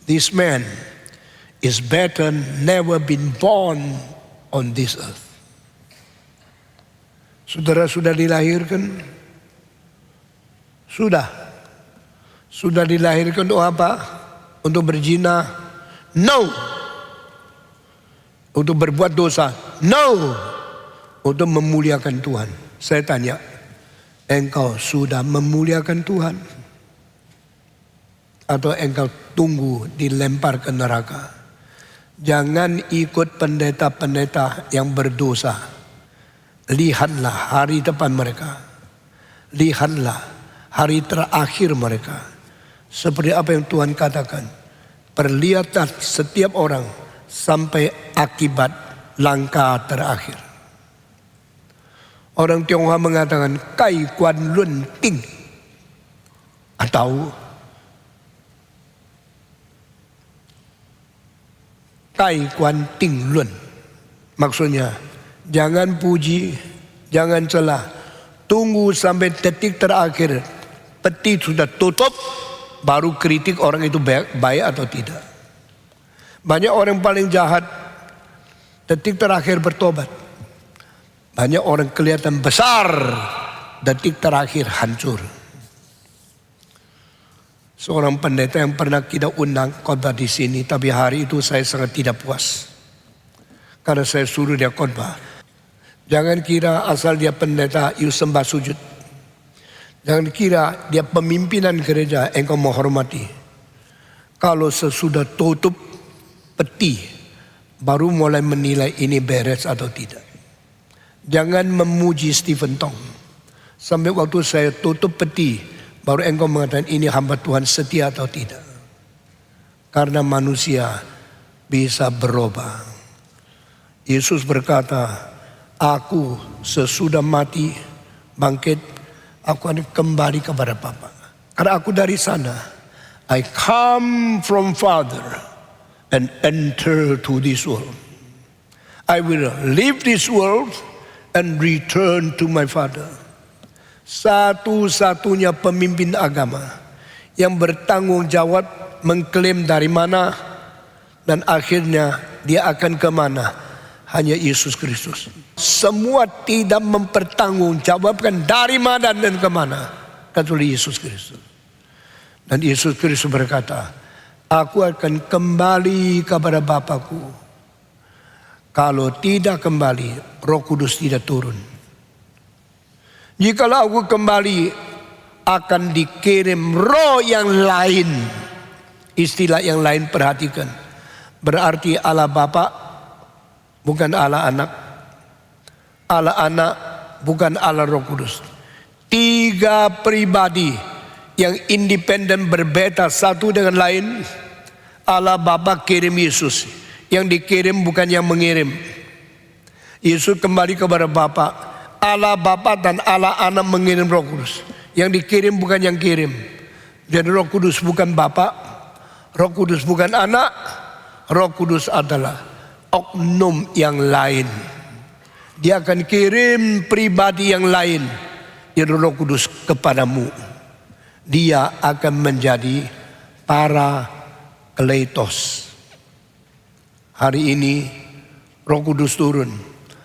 This man is better never been born on this earth. Saudara sudah dilahirkan? Sudah. Sudah dilahirkan untuk apa? Untuk berzina? No. Untuk berbuat dosa? No. Untuk memuliakan Tuhan. Saya tanya, engkau sudah memuliakan Tuhan? Atau engkau tunggu dilempar ke neraka? Jangan ikut pendeta-pendeta yang berdosa. Lihatlah hari depan mereka. Lihatlah hari terakhir mereka. Seperti apa yang Tuhan katakan. Perlihatlah setiap orang sampai akibat langkah terakhir. Orang Tionghoa mengatakan kai kuan lun ting atau kai kuan ting lun. Maksudnya jangan puji, jangan celah. Tunggu sampai detik terakhir peti sudah tutup baru kritik orang itu baik atau tidak. Banyak orang paling jahat detik terakhir bertobat. Banyak orang kelihatan besar, detik terakhir hancur. Seorang pendeta yang pernah kita undang khotbah di sini, tapi hari itu saya sangat tidak puas. Karena saya suruh dia khotbah. Jangan kira asal dia pendeta, you sembah sujud. Jangan kira dia pemimpinan gereja, engkau menghormati. Kalau sesudah tutup peti, baru mulai menilai ini beres atau tidak. Jangan memuji Stephen Tong. Sampai waktu saya tutup peti, baru engkau mengatakan ini hamba Tuhan setia atau tidak. Karena manusia bisa berubah. Yesus berkata, aku sesudah mati, bangkit, aku akan kembali kepada Bapa. Karena aku dari sana. I come from Father and enter to this world. I will leave this world and return to my Father. Satu-satunya pemimpin agama yang bertanggung jawab mengklaim dari mana dan akhirnya dia akan kemana, hanya Yesus Kristus. Semua tidak mempertanggungjawabkan dari mana dan kemana, kecuali Yesus Kristus. Dan Yesus Kristus berkata, aku akan kembali kepada Bapakku. Kalau tidak kembali, Roh Kudus tidak turun. Jikalau aku kembali, akan dikirim roh yang lain. Istilah yang lain perhatikan. Berarti Allah Bapa bukan Allah Anak. Allah Anak bukan Allah Roh Kudus. 3 pribadi yang independen berbeda satu dengan lain. Allah Bapa kirim Yesus. Yang dikirim bukan yang mengirim. Yesus kembali kepada Bapa. Allah Bapa dan Allah Anak mengirim Roh Kudus. Yang dikirim bukan yang kirim. Jadi Roh Kudus bukan Bapa, Roh Kudus bukan Anak, Roh Kudus adalah oknum yang lain. Dia akan kirim pribadi yang lain, yaitu Roh Kudus kepadamu. Dia akan menjadi Parakletos. Hari ini Roh Kudus turun.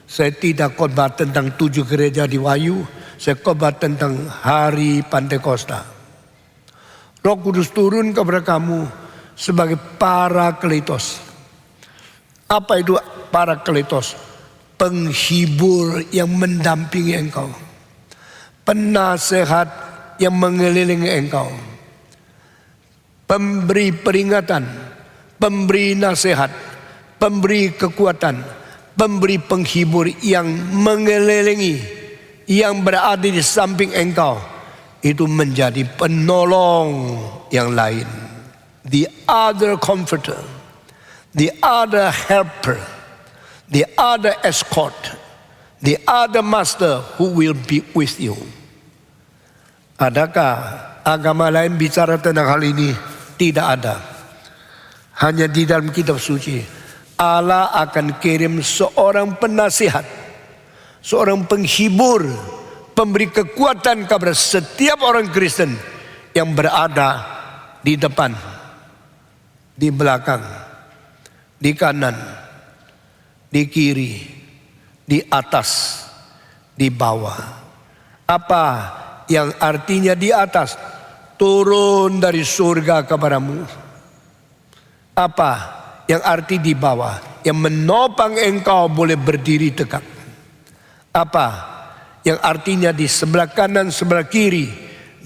Saya tidak khotbah tentang 7 gereja di Wahyu, saya khotbah tentang hari Pantekosta. Roh Kudus turun kepada kamu sebagai Parakletos. Apa itu Parakletos? Penghibur yang mendampingi engkau, penasehat yang mengelilingi engkau, pemberi peringatan, pemberi nasihat, pemberi kekuatan, pemberi penghibur yang mengelilingi, yang berada di samping engkau. Itu menjadi penolong yang lain. The other comforter, the other helper, the other escort, the other master who will be with you. Adakah agama lain bicara tentang hal ini? Tidak ada. Hanya di dalam kitab suci. Allah akan kirim seorang penasihat, seorang penghibur, pemberi kekuatan kepada setiap orang Kristen yang berada di depan, di belakang, di kanan, di kiri, di atas, di bawah. Apa yang artinya di atas? Turun dari surga kepadamu. Apa yang arti di bawah? Yang menopang engkau boleh berdiri tegak. Apa yang artinya di sebelah kanan, sebelah kiri?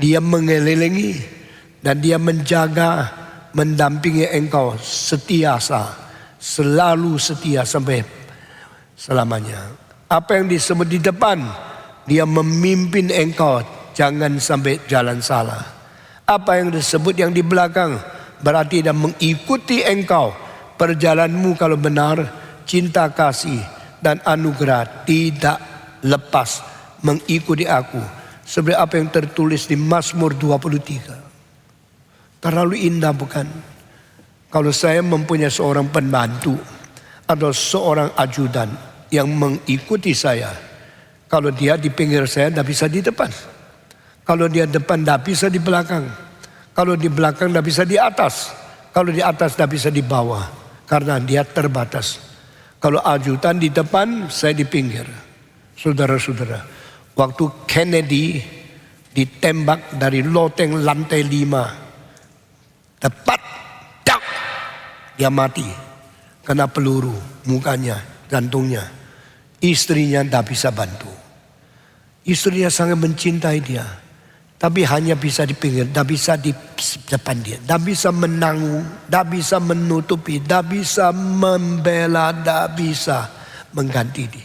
Dia mengelilingi dan dia menjaga, mendampingi engkau setiasa, selalu setia sampai selamanya. Apa yang disebut di depan? Dia memimpin engkau, jangan sampai jalan salah. Apa yang disebut yang di belakang? Berarti dia mengikuti engkau. Perjalananmu kalau benar, cinta kasih dan anugerah tidak lepas mengikuti aku. Seperti apa yang tertulis di Mazmur 23. Terlalu indah bukan? Kalau saya mempunyai seorang pembantu atau seorang ajudan yang mengikuti saya, kalau dia di pinggir saya tidak bisa di depan. Kalau dia depan tidak bisa di belakang. Kalau di belakang tidak bisa di atas. Kalau di atas tidak bisa di bawah. Karena dia terbatas. Kalau ajudan di depan, saya di pinggir. Saudara-saudara, waktu Kennedy ditembak dari loteng lantai 5. Tepat, dak, dia mati. Kena peluru, mukanya, jantungnya. Istrinya tidak bisa bantu. Istrinya sangat mencintai dia. Tapi hanya bisa di pinggir, tidak bisa di depan dia. Tidak bisa menanggung, tidak bisa menutupi, tidak bisa membela, tidak bisa mengganti dia.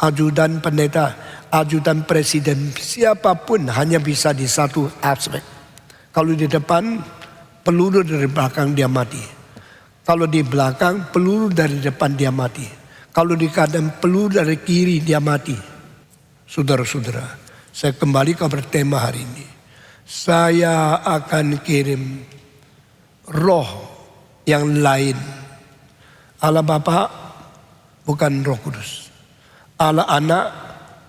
Ajudan pendeta, ajudan presiden, siapapun hanya bisa di satu aspek. Kalau di depan, peluru dari belakang dia mati. Kalau di belakang, peluru dari depan dia mati. Kalau di kanan, peluru dari kiri dia mati. Saudara-saudara, saya kembali ke tema hari ini. Saya akan kirim roh yang lain. Allah Bapa bukan Roh Kudus. Allah Anak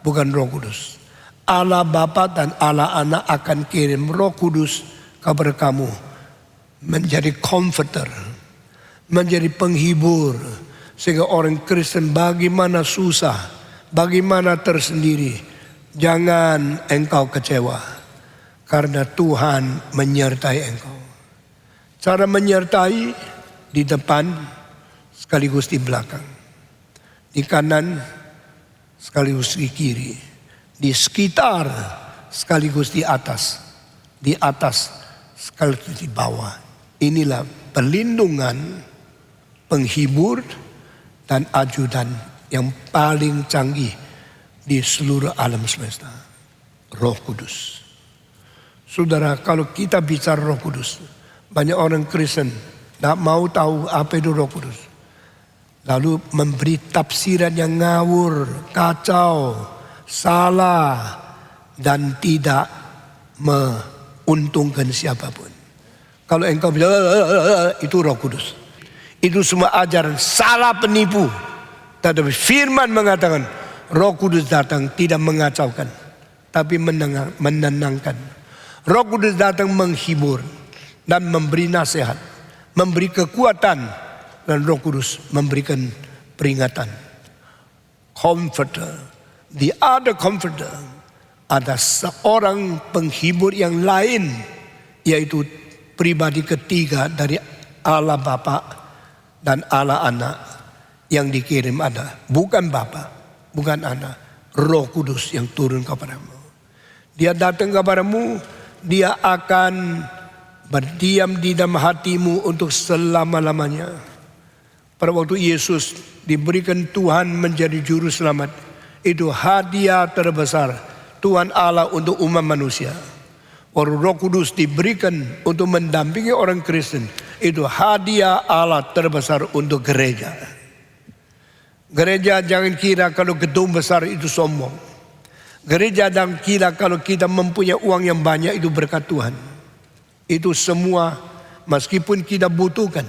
bukan Roh Kudus. Allah Bapa dan Allah Anak akan kirim Roh Kudus kepada kamu. Menjadi comforter. Menjadi penghibur. Sehingga orang Kristen bagaimana susah. Bagaimana tersendiri. Jangan engkau kecewa. Karena Tuhan menyertai engkau. Cara menyertai di depan sekaligus di belakang. Di kanan sekaligus di kiri. Di sekitar sekaligus di atas. Di atas sekaligus di bawah. Inilah perlindungan, penghibur dan ajudan yang paling canggih di seluruh alam semesta. Roh Kudus. Saudara, kalau kita bicara Roh Kudus, banyak orang Kristen tidak mau tahu apa itu Roh Kudus. Lalu memberi tafsiran yang ngawur, kacau, salah, dan tidak menguntungkan siapapun. Kalau engkau bilang itu Roh Kudus, itu semua ajaran salah, penipu. Tetapi firman mengatakan Roh Kudus datang tidak mengacaukan, tapi menenangkan. Roh Kudus datang menghibur dan memberi nasihat, memberi kekuatan, dan Roh Kudus memberikan peringatan. Comforter, the other comforter, ada seorang penghibur yang lain, yaitu pribadi ketiga dari Allah Bapa dan Allah Anak yang dikirim ada. Bukan Bapa, bukan Anak, Roh Kudus yang turun kepadamu. Dia datang kepadamu, dia akan berdiam di dalam hatimu untuk selama-lamanya. Pada waktu Yesus diberikan Tuhan menjadi juru selamat, itu hadiah terbesar Tuhan Allah untuk umat manusia. Waktu Roh Kudus diberikan untuk mendampingi orang Kristen, itu hadiah Allah terbesar untuk gereja. Gereja jangan kira kalau gedung besar itu sombong. Gereja jangan kira kalau kita mempunyai uang yang banyak itu berkat Tuhan. Itu semua meskipun kita butuhkan.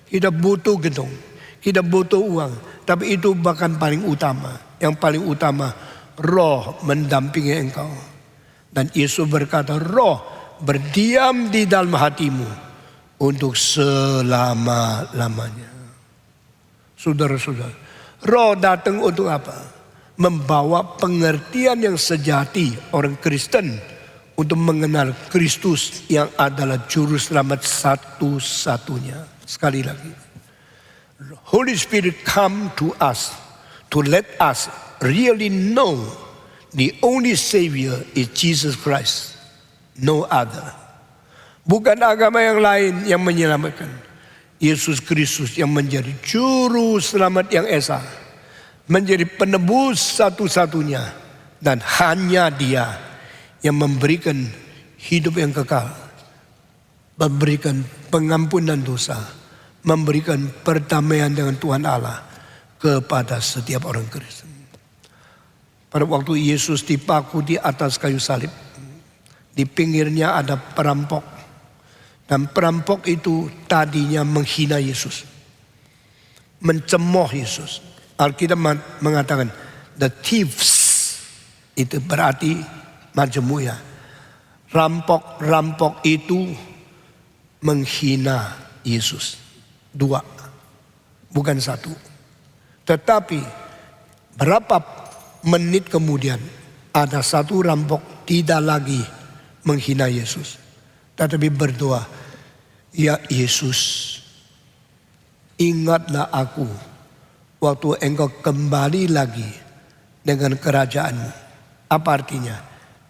Kita butuh gedung, kita butuh uang, tapi itu bahkan paling utama. Yang paling utama, Roh mendampingi engkau. Dan Yesus berkata, Roh berdiam di dalam hatimu untuk selama-lamanya. Saudara-saudara, Roh datang untuk apa? Membawa pengertian yang sejati orang Kristen untuk mengenal Kristus yang adalah juru selamat satu-satunya. Sekali lagi, Holy Spirit come to us to let us really know the only Savior is Jesus Christ, no other. Bukan agama yang lain yang menyelamatkan. Yesus Kristus yang menjadi juru selamat yang esa, menjadi penebus satu-satunya, dan hanya Dia yang memberikan hidup yang kekal, memberikan pengampunan dosa, memberikan perdamaian dengan Tuhan Allah kepada setiap orang Kristen. Pada waktu Yesus dipaku di atas kayu salib, di pinggirnya ada perampok. Dan perampok itu tadinya menghina Yesus, mencemooh Yesus. Alkitab mengatakan the thieves, itu berarti majemuk ya. Rampok-rampok itu menghina Yesus. Dua, bukan satu. Tetapi berapa menit kemudian ada satu rampok tidak lagi menghina Yesus, tetapi berdoa, ya Yesus, ingatlah aku waktu engkau kembali lagi dengan kerajaanmu. Apa artinya?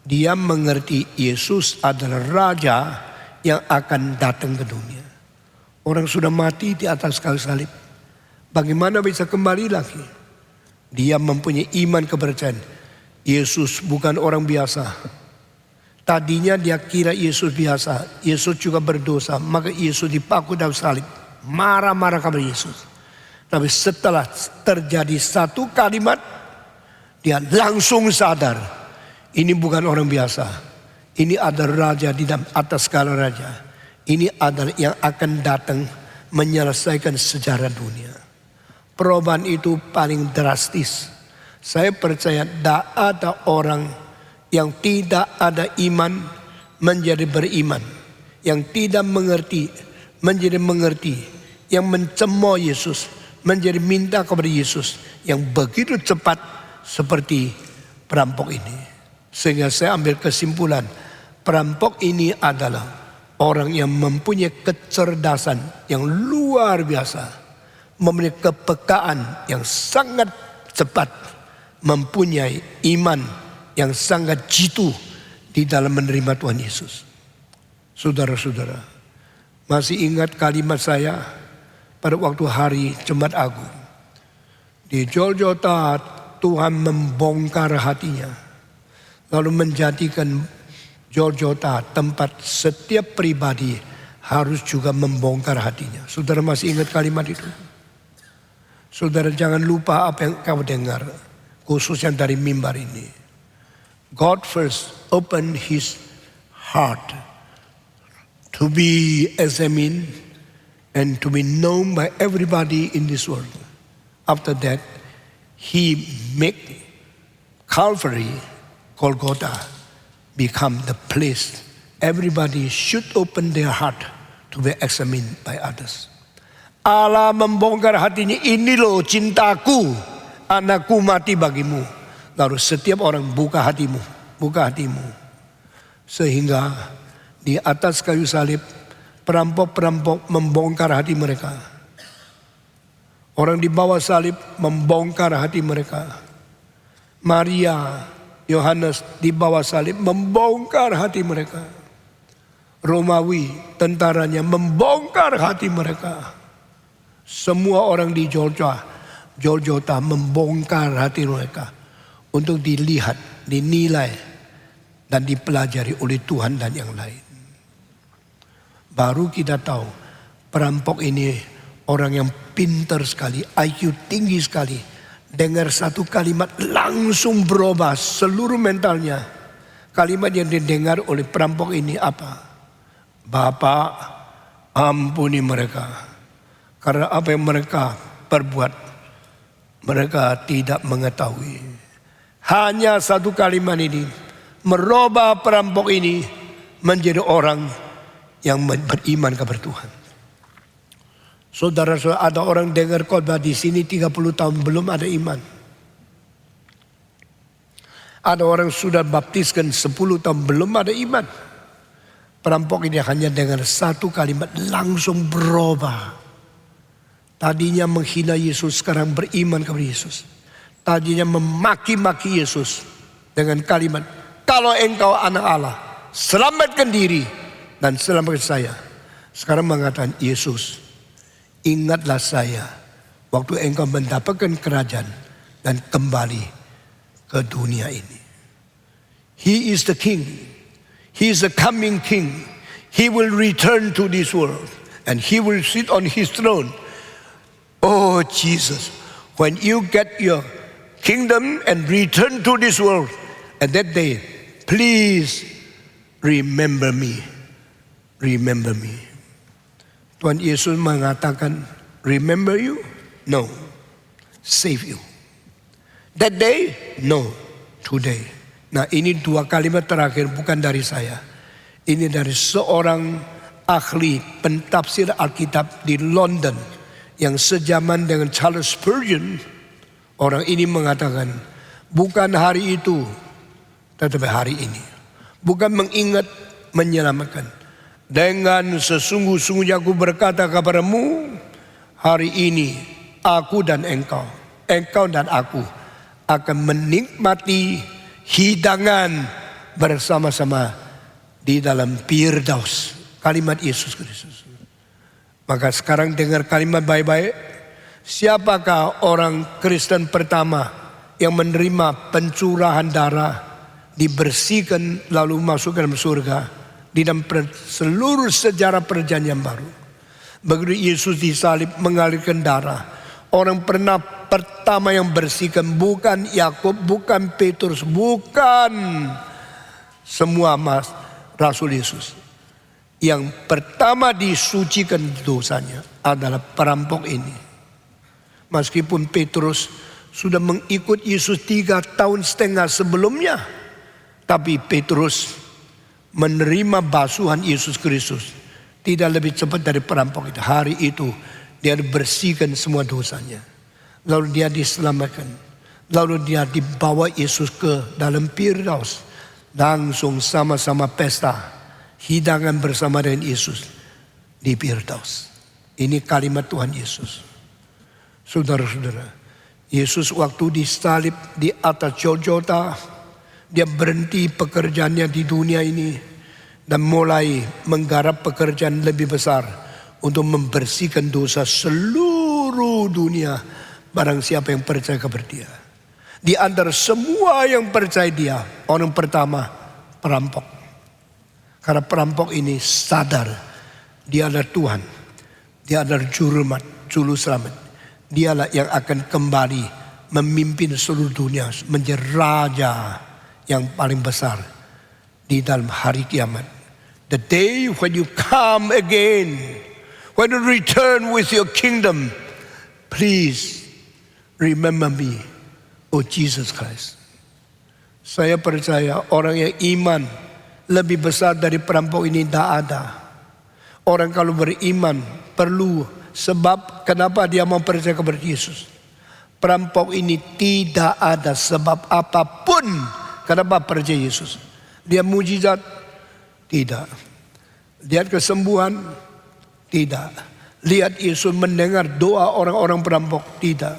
Dia mengerti Yesus adalah Raja yang akan datang ke dunia. Orang sudah mati di atas kayu salib, bagaimana bisa kembali lagi? Dia mempunyai iman kepercayaan. Yesus bukan orang biasa. Tadinya dia kira Yesus biasa. Yesus juga berdosa. Maka Yesus dipaku dalam salib. Marah-marah kepada Yesus. Tapi setelah terjadi satu kalimat, dia langsung sadar. Ini bukan orang biasa. Ini adalah Raja di atas segala raja. Ini adalah yang akan datang menyelesaikan sejarah dunia. Perubahan itu paling drastis. Saya percaya tidak ada orang yang tidak ada iman menjadi beriman, yang tidak mengerti menjadi mengerti, yang mencemooh Yesus menjadi minta kepada Yesus, yang begitu cepat seperti perampok ini. Sehingga saya ambil kesimpulan, perampok ini adalah orang yang mempunyai kecerdasan yang luar biasa, mempunyai kepekaan yang sangat cepat, mempunyai iman yang sangat jitu di dalam menerima Tuhan Yesus. Saudara-saudara, masih ingat kalimat saya pada waktu hari Jumat Agung. Di Golgota Tuhan membongkar hatinya, lalu menjadikan Golgota tempat setiap pribadi harus juga membongkar hatinya. Saudara masih ingat kalimat itu? Saudara jangan lupa apa yang kamu dengar, khususnya dari mimbar ini. God first opened his heart to be examined and to be known by everybody in this world. After that, he made Calvary, Golgotha, become the place everybody should open their heart to be examined by others. Allah membongkar hatinya, ini loh cintaku, anakku mati bagimu. Lalu setiap orang buka hatimu, buka hatimu. Sehingga di atas kayu salib, perampok-perampok membongkar hati mereka. Orang di bawah salib membongkar hati mereka. Maria, Yohanes di bawah salib membongkar hati mereka. Romawi, tentaranya membongkar hati mereka. Semua orang di Golgota membongkar hati mereka untuk dilihat, dinilai, dan dipelajari oleh Tuhan dan yang lain. Baru kita tahu perampok ini orang yang pintar sekali, IQ tinggi sekali. Dengar satu kalimat langsung berubah seluruh mentalnya. Kalimat yang didengar oleh perampok ini apa? Bapa, ampuni mereka. Karena apa yang mereka perbuat, mereka tidak mengetahui. Hanya satu kalimat ini merubah perampok ini menjadi orang yang beriman kepada Tuhan. Saudara-saudara, ada orang dengar khotbah di sini 30 tahun belum ada iman. Ada orang sudah baptiskan 10 tahun belum ada iman. Perampok ini hanya dengar satu kalimat langsung berubah. Tadinya menghina Yesus, sekarang beriman kepada Yesus. Tadinya memaki-maki Yesus dengan kalimat, kalau engkau anak Allah, selamatkan diri dan selamatkan saya. Sekarang mengatakan, Yesus, ingatlah saya waktu engkau mendapatkan kerajaan dan kembali ke dunia ini. He is the king. He is the coming king. He will return to this world and he will sit on his throne. Oh Jesus, when you get your kingdom and return to this world, at that day, please remember me. Remember me. Tuhan Yesus mengatakan, remember you? No. Save you. That day? No. Today. Nah, ini dua kalimat terakhir bukan dari saya. Ini dari seorang ahli pentafsir Alkitab di London yang sejaman dengan Charles Spurgeon. Orang ini mengatakan, bukan hari itu, tetapi hari ini. Bukan mengingat, menyelamatkan. Dengan sesungguh-sungguhnya aku berkata kepadamu, hari ini aku dan engkau dan aku akan menikmati hidangan bersama-sama di dalam Firdaus. Kalimat Yesus Kristus. Maka sekarang dengar kalimat baik-baik. Siapakah orang Kristen pertama yang menerima pencurahan darah, dibersihkan lalu masuk ke dalam surga di dalam seluruh sejarah perjanjian baru? Begitu Yesus disalib mengalirkan darah, orang pertama yang bersihkan bukan Yakub, bukan Petrus, bukan semua Rasul Yesus. Yang pertama disucikan dosanya adalah perampok ini. Meskipun Petrus sudah mengikut Yesus 3,5 tahun sebelumnya, tapi Petrus menerima basuhan Yesus Kristus tidak lebih cepat dari perampok itu. Hari itu dia dibersihkan semua dosanya. Lalu dia diselamatkan. Lalu dia dibawa Yesus ke dalam Firdaus. Langsung sama-sama pesta. Hidangan bersama dengan Yesus di Firdaus. Ini kalimat Tuhan Yesus. Saudara-saudara, Yesus waktu disalib di atas Golgota, dia berhenti pekerjaannya di dunia ini dan mulai menggarap pekerjaan lebih besar untuk membersihkan dosa seluruh dunia. Barang siapa yang percaya kepada dia. Di antara semua yang percaya dia, orang pertama perampok. Karena perampok ini sadar dia adalah Tuhan. Dia adalah juru selamat. Dialah yang akan kembali memimpin seluruh dunia menjadi raja yang paling besar di dalam hari kiamat. The day when you come again, when you return with your kingdom, please remember me, oh Jesus Christ. Saya percaya orang yang iman lebih besar dari perampok ini tidak ada. Orang kalau beriman perlu sebab kenapa dia mau percaya kepada Yesus. Perampok ini tidak ada sebab apapun kenapa percaya Yesus. Dia mujizat? Tidak. Lihat kesembuhan? Tidak. Lihat Yesus mendengar doa orang-orang perampok? Tidak.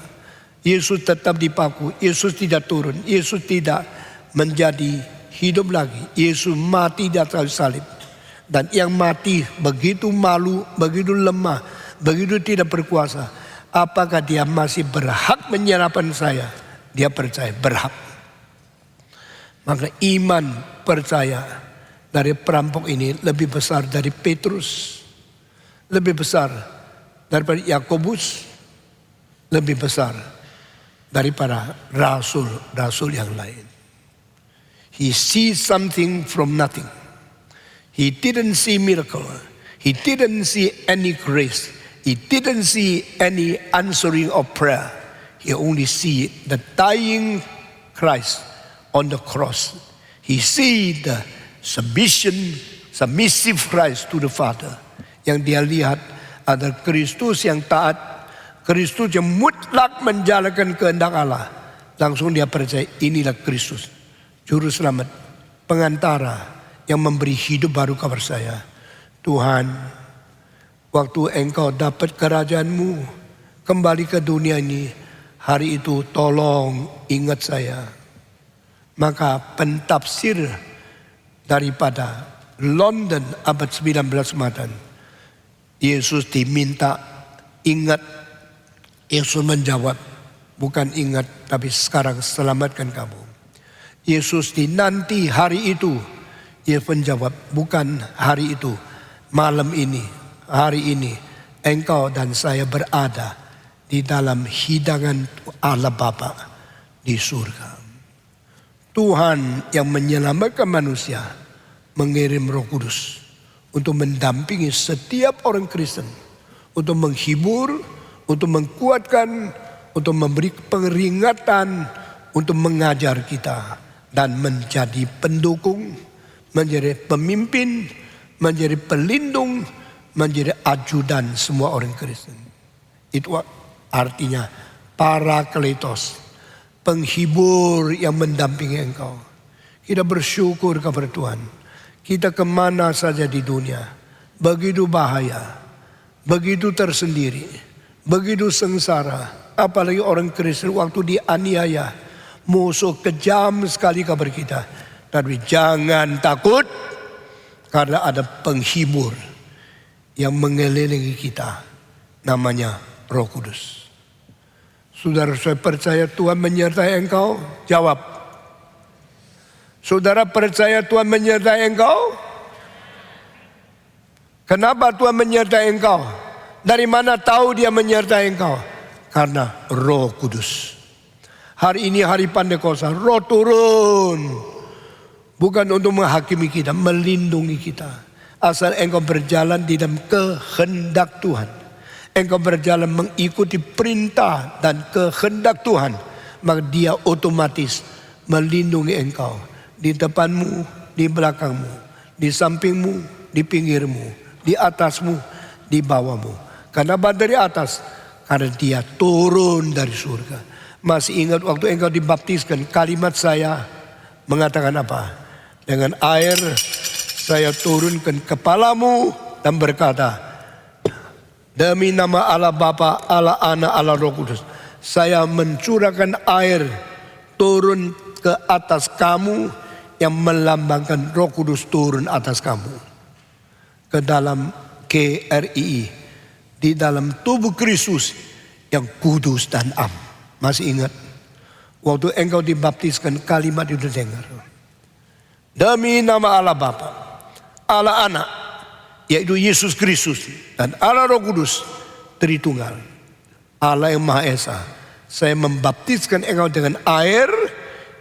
Yesus tetap dipaku. Yesus tidak turun. Yesus tidak menjadi hidup lagi. Yesus mati di atas salib. Dan yang mati begitu malu, begitu lemah, begitu tidak berkuasa. Apakah dia masih berhak menyerahkan saya? Dia percaya berhak. Maka iman percaya dari perampok ini lebih besar dari Petrus, lebih besar daripada Yakobus, lebih besar daripada rasul-rasul yang lain. He sees something from nothing. He didn't see miracle. He didn't see any grace. He didn't see any answering of prayer. He only see the dying Christ on the cross. He see the submissive Christ to the Father. Yang dia lihat ada Kristus yang taat, Kristus yang mutlak menjalankan kehendak Allah. Langsung dia percaya inilah Kristus, Juru Selamat, pengantara yang memberi hidup baru kepada saya. Tuhan, waktu engkau dapat kerajaanmu, kembali ke dunia ini, hari itu tolong ingat saya. Maka pentafsir daripada London abad 19 mengatakan, Yesus diminta ingat. Yesus menjawab, bukan ingat tapi sekarang selamatkan kamu. Yesus dinanti hari itu. Yesus menjawab, bukan hari itu, malam ini, hari ini, engkau dan saya berada di dalam hidangan Allah Bapa di surga. Tuhan yang menyelamatkan manusia mengirim Roh Kudus untuk mendampingi setiap orang Kristen, untuk menghibur, untuk menguatkan, untuk memberi peringatan, untuk mengajar kita dan menjadi pendukung, menjadi pemimpin, menjadi pelindung, menjadi ajudan semua orang Kristen. Itu artinya Parakletos, penghibur yang mendampingi engkau. Kita bersyukur kepada Tuhan. Kita kemana saja di dunia, begitu bahaya, begitu tersendiri, begitu sengsara. Apalagi orang Kristen waktu dianiaya, musuh kejam sekali kepada kita. Tapi jangan takut, karena ada penghibur yang mengelilingi kita, namanya Roh Kudus. Saudara, saya percaya Tuhan menyertai engkau? Jawab. Saudara percaya Tuhan menyertai engkau? Kenapa Tuhan menyertai engkau? Dari mana tahu dia menyertai engkau? Karena Roh Kudus. Hari ini hari Pentekosta, Roh turun. Bukan untuk menghakimi kita, melindungi kita. Asal engkau berjalan di dalam kehendak Tuhan. Engkau berjalan mengikuti perintah dan kehendak Tuhan. Maka dia otomatis melindungi engkau. Di depanmu, di belakangmu, di sampingmu, di pinggirmu, di atasmu, di bawahmu. Kenapa dari atas? Karena dia turun dari surga. Masih ingat waktu engkau dibaptiskan, kalimat saya mengatakan apa? Dengan air saya turunkan kepalamu dan berkata, demi nama Allah Bapa, Allah Anak, Allah Roh Kudus, saya mencurahkan air turun ke atas kamu yang melambangkan Roh Kudus turun atas kamu. Ke dalam KRII, di dalam tubuh Kristus yang kudus dan am. Masih ingat? Waktu engkau dibaptiskan, kalimat itu dengar. Demi nama Allah Bapa, Allah Anak, yaitu Yesus Kristus, dan Allah Roh Kudus, Tritunggal, Allah yang Maha Esa. Saya membaptiskan engkau dengan air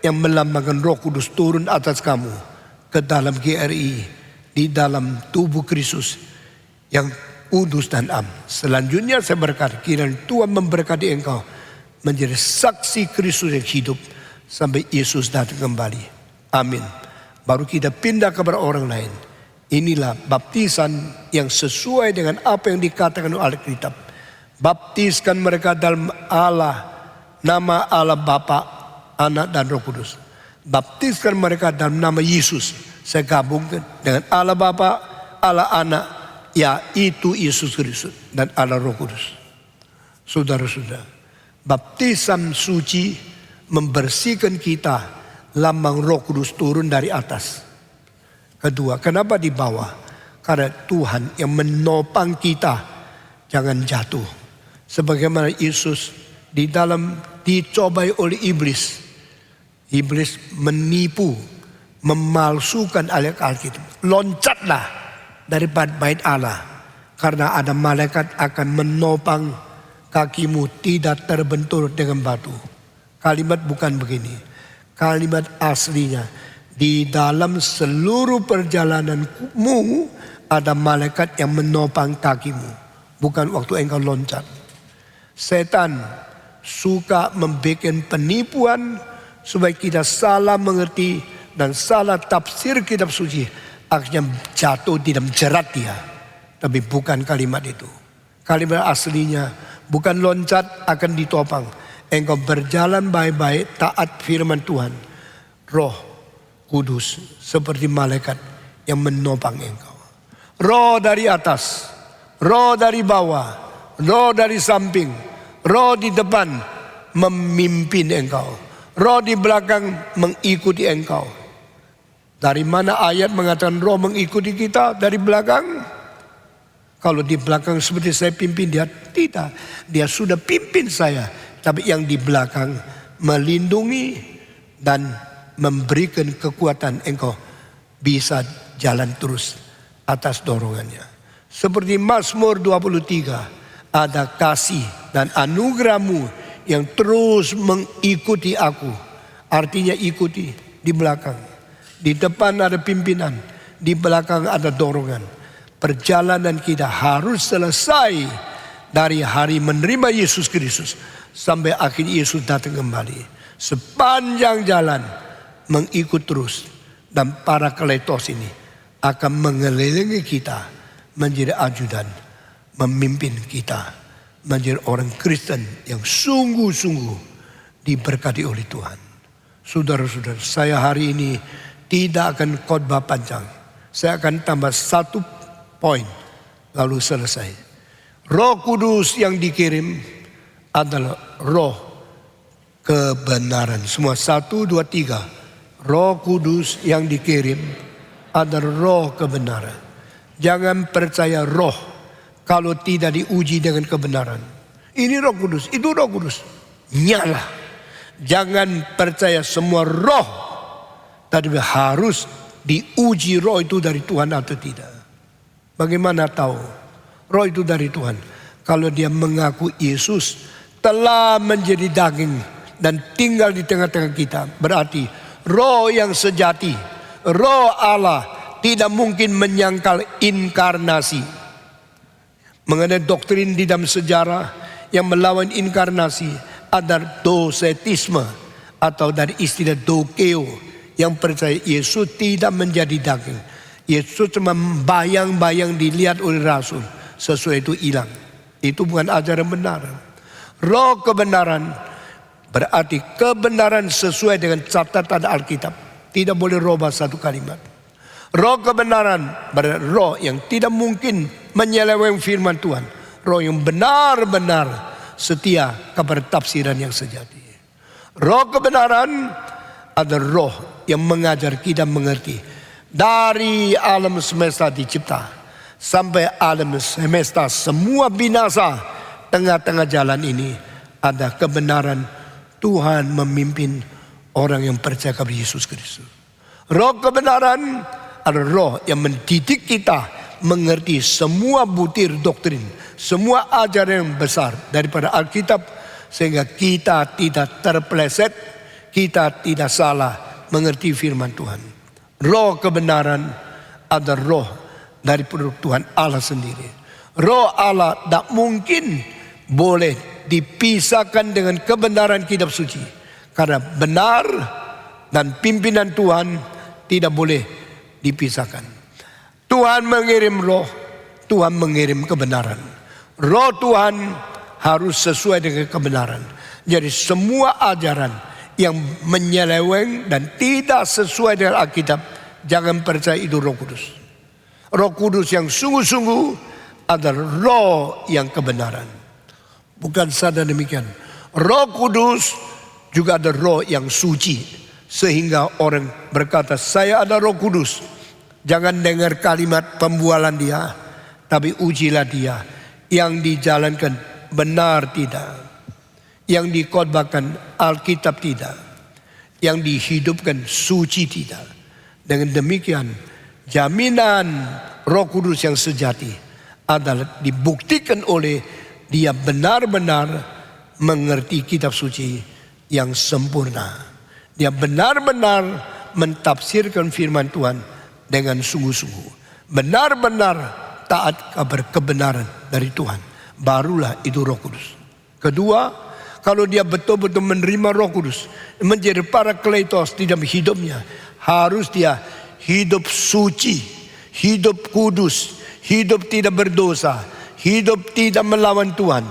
yang melambangkan Roh Kudus turun atas kamu ke dalam GRI, di dalam tubuh Kristus yang kudus dan am. Selanjutnya saya berkata, kiranya Tuhan memberkati engkau menjadi saksi Kristus yang hidup sampai Yesus datang kembali. Amin. baru kita pindah kepada orang lain. Inilah baptisan yang sesuai dengan apa yang dikatakan oleh Alkitab. Baptiskan mereka dalam nama Allah Bapa, Anak dan Roh Kudus. Baptiskan mereka dalam nama Yesus. Saya gabungkan dengan Allah Bapa, Allah Anak, yaitu Yesus Kristus, dan Allah Roh Kudus. Saudara-saudara, baptisan suci membersihkan kita, lambang Roh Kudus turun dari atas. Kedua, kenapa di bawah? Karena Tuhan yang menopang kita jangan jatuh. Sebagaimana Yesus di dalam dicobai oleh iblis. Iblis menipu, memalsukan ayat Alkitab. Loncatlah daripada bait Allah. Karena ada malaikat akan menopang kakimu tidak terbentur dengan batu. Kalimat bukan begini. Kalimat aslinya, di dalam seluruh perjalananmu ada malaikat yang menopang kakimu. Bukan waktu engkau loncat. Setan suka membuat penipuan supaya kita salah mengerti dan salah tafsir kitab suci. Akhirnya jatuh di dalam jerat dia. Tapi bukan kalimat itu. Kalimat aslinya bukan loncat akan ditopang. Engkau berjalan baik-baik taat firman Tuhan. Roh Kudus seperti malaikat yang menopang engkau. Roh dari atas, roh dari bawah, roh dari samping, roh di depan memimpin engkau. Roh di belakang mengikuti engkau. Dari mana ayat mengatakan roh mengikuti kita dari belakang? Kalau di belakang seperti saya pimpin dia, tidak. Dia sudah pimpin saya. Tapi yang di belakang melindungi dan memberikan kekuatan engkau bisa jalan terus atas dorongannya. Seperti Mazmur 23, ada kasih dan anugerahmu yang terus mengikuti aku. Artinya ikuti di belakang. Di depan ada pimpinan, di belakang ada dorongan. Perjalanan kita harus selesai dari hari menerima Yesus Kristus sampai akhir Yesus datang kembali. Sepanjang jalan mengikut terus, dan para kletos ini akan mengelilingi kita menjadi ajudan, memimpin kita menjadi orang Kristen yang sungguh-sungguh diberkati oleh Tuhan. Saudara-saudara, saya hari ini tidak akan khotbah panjang. Saya akan tambah satu poin lalu selesai. Roh Kudus yang dikirim adalah roh kebenaran. Semua 1, 2, 3. Roh Kudus yang dikirim adalah roh kebenaran. Jangan percaya roh kalau tidak diuji dengan kebenaran. Ini Roh Kudus, itu Roh Kudus. Nyala. Jangan percaya semua roh, tapi harus diuji roh itu dari Tuhan atau tidak. Bagaimana tahu roh itu dari Tuhan? Kalau dia mengaku Yesus telah menjadi daging dan tinggal di tengah-tengah kita, berarti roh yang sejati, roh Allah tidak mungkin menyangkal inkarnasi. Mengenai doktrin di dalam sejarah yang melawan inkarnasi ada docetisme atau dari istilah dokeo yang percaya Yesus tidak menjadi daging. Yesus cuma bayang-bayang dilihat oleh Rasul, sesuai itu hilang. Itu bukan ajaran benar. Roh kebenaran berarti kebenaran sesuai dengan catatan Alkitab. Tidak boleh rubah satu kalimat. Roh kebenaran berarti roh yang tidak mungkin menyeleweng firman Tuhan. Roh yang benar-benar setia kepada tafsiran yang sejati. Roh kebenaran adalah roh yang mengajar kita mengerti. Dari alam semesta dicipta sampai alam semesta semua binasa, tengah-tengah jalan ini ada kebenaran. Tuhan memimpin orang yang percaya kepada Yesus Kristus. Roh kebenaran adalah roh yang mendidik kita mengerti semua butir doktrin, semua ajaran yang besar daripada Alkitab, sehingga kita tidak terpeleset, kita tidak salah mengerti firman Tuhan. Roh kebenaran adalah roh dari Tuhan Allah sendiri. Roh Allah tak mungkin boleh dipisahkan dengan kebenaran kitab suci. Karena benar dan pimpinan Tuhan tidak boleh dipisahkan. Tuhan mengirim roh, Tuhan mengirim kebenaran. Roh Tuhan harus sesuai dengan kebenaran. Jadi semua ajaran yang menyeleweng dan tidak sesuai dengan Alkitab, jangan percaya itu Roh Kudus. Roh Kudus yang sungguh-sungguh adalah roh yang kebenaran. Bukan saja demikian, Roh Kudus juga ada roh yang suci. Sehingga orang berkata, saya ada Roh Kudus. Jangan dengar kalimat pembualan dia, tapi ujilah dia. Yang dijalankan benar tidak, yang dikhotbahkan Alkitab tidak, yang dihidupkan suci tidak. Dengan demikian, jaminan Roh Kudus yang sejati adalah dibuktikan oleh dia benar-benar mengerti kitab suci yang sempurna. Dia benar-benar mentafsirkan firman Tuhan dengan sungguh-sungguh. Benar-benar taat kabar kebenaran dari Tuhan. Barulah itu Roh Kudus. Kedua, kalau dia betul-betul menerima Roh Kudus menjadi parakletos di dalam hidupnya, harus dia hidup suci, hidup kudus, hidup tidak berdosa, hidup tidak melawan Tuhan,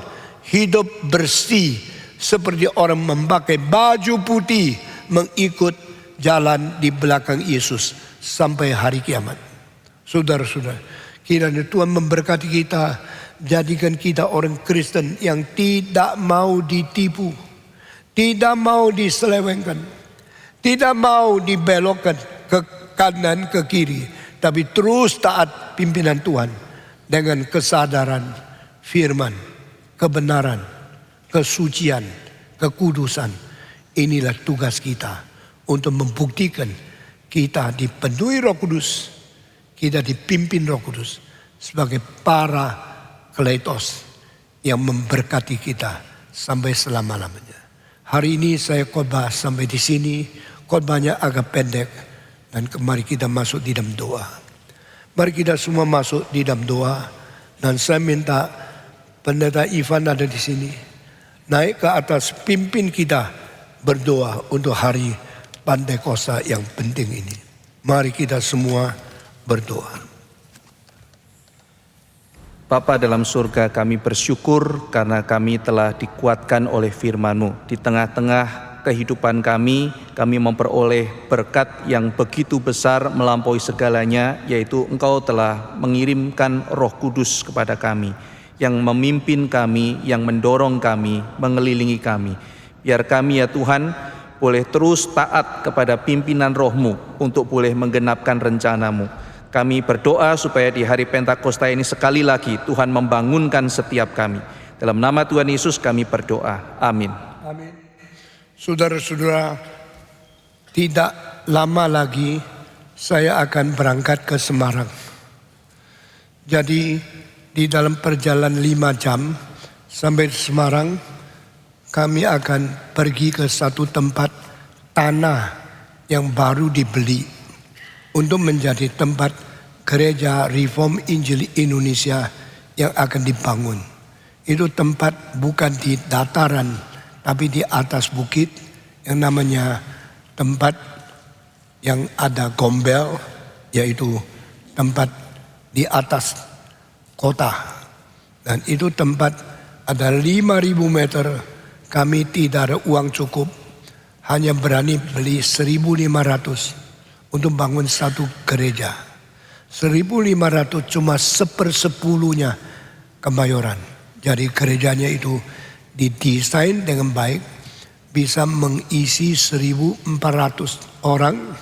hidup bersih seperti orang memakai baju putih mengikut jalan di belakang Yesus sampai hari kiamat. Saudara-saudara, kiranya Tuhan memberkati kita, jadikan kita orang Kristen yang tidak mau ditipu, tidak mau diselewengkan, tidak mau dibelokkan ke kanan ke kiri, tapi terus taat pimpinan Tuhan dengan kesadaran firman, kebenaran, kesucian, kekudusan. Inilah tugas kita untuk membuktikan kita dipenuhi Roh Kudus, kita dipimpin Roh Kudus sebagai para kletos yang memberkati kita sampai selama-lamanya. Hari ini saya khotbah sampai di sini, khotbahnya agak pendek. Dan mari kita masuk di dalam doa. Mari kita semua masuk di dalam doa. Dan saya minta Pendeta Ivan ada di sini, naik ke atas, pimpin kita berdoa untuk hari Pantekosta yang penting ini. Mari kita semua berdoa. Bapa dalam surga, kami bersyukur karena kami telah dikuatkan oleh firman-Mu. Di tengah-tengah kehidupan kami memperoleh berkat yang begitu besar melampaui segalanya, yaitu Engkau telah mengirimkan Roh Kudus kepada kami, yang memimpin kami, yang mendorong kami, mengelilingi kami. Biar kami ya Tuhan boleh terus taat kepada pimpinan Roh-Mu untuk boleh menggenapkan rencana-Mu. Kami berdoa supaya di hari Pentakosta ini sekali lagi Tuhan membangunkan setiap kami. Dalam nama Tuhan Yesus kami berdoa. Amin. Amin. Saudara-saudara, tidak lama lagi saya akan berangkat ke Semarang. Jadi di dalam perjalanan 5 jam sampai Semarang, kami akan pergi ke satu tempat tanah yang baru dibeli untuk menjadi tempat gereja Reform Injil Indonesia yang akan dibangun. Itu tempat bukan di dataran, tapi di atas bukit yang namanya tempat yang ada gombel, yaitu tempat di atas kota. Dan itu tempat ada 5.000 meter, kami tidak ada uang cukup, hanya berani beli 1.500 untuk bangun satu gereja. 1.500 cuma 1/10 Kemayoran. Jadi gerejanya itu didesain dengan baik, bisa mengisi 1.400 orang,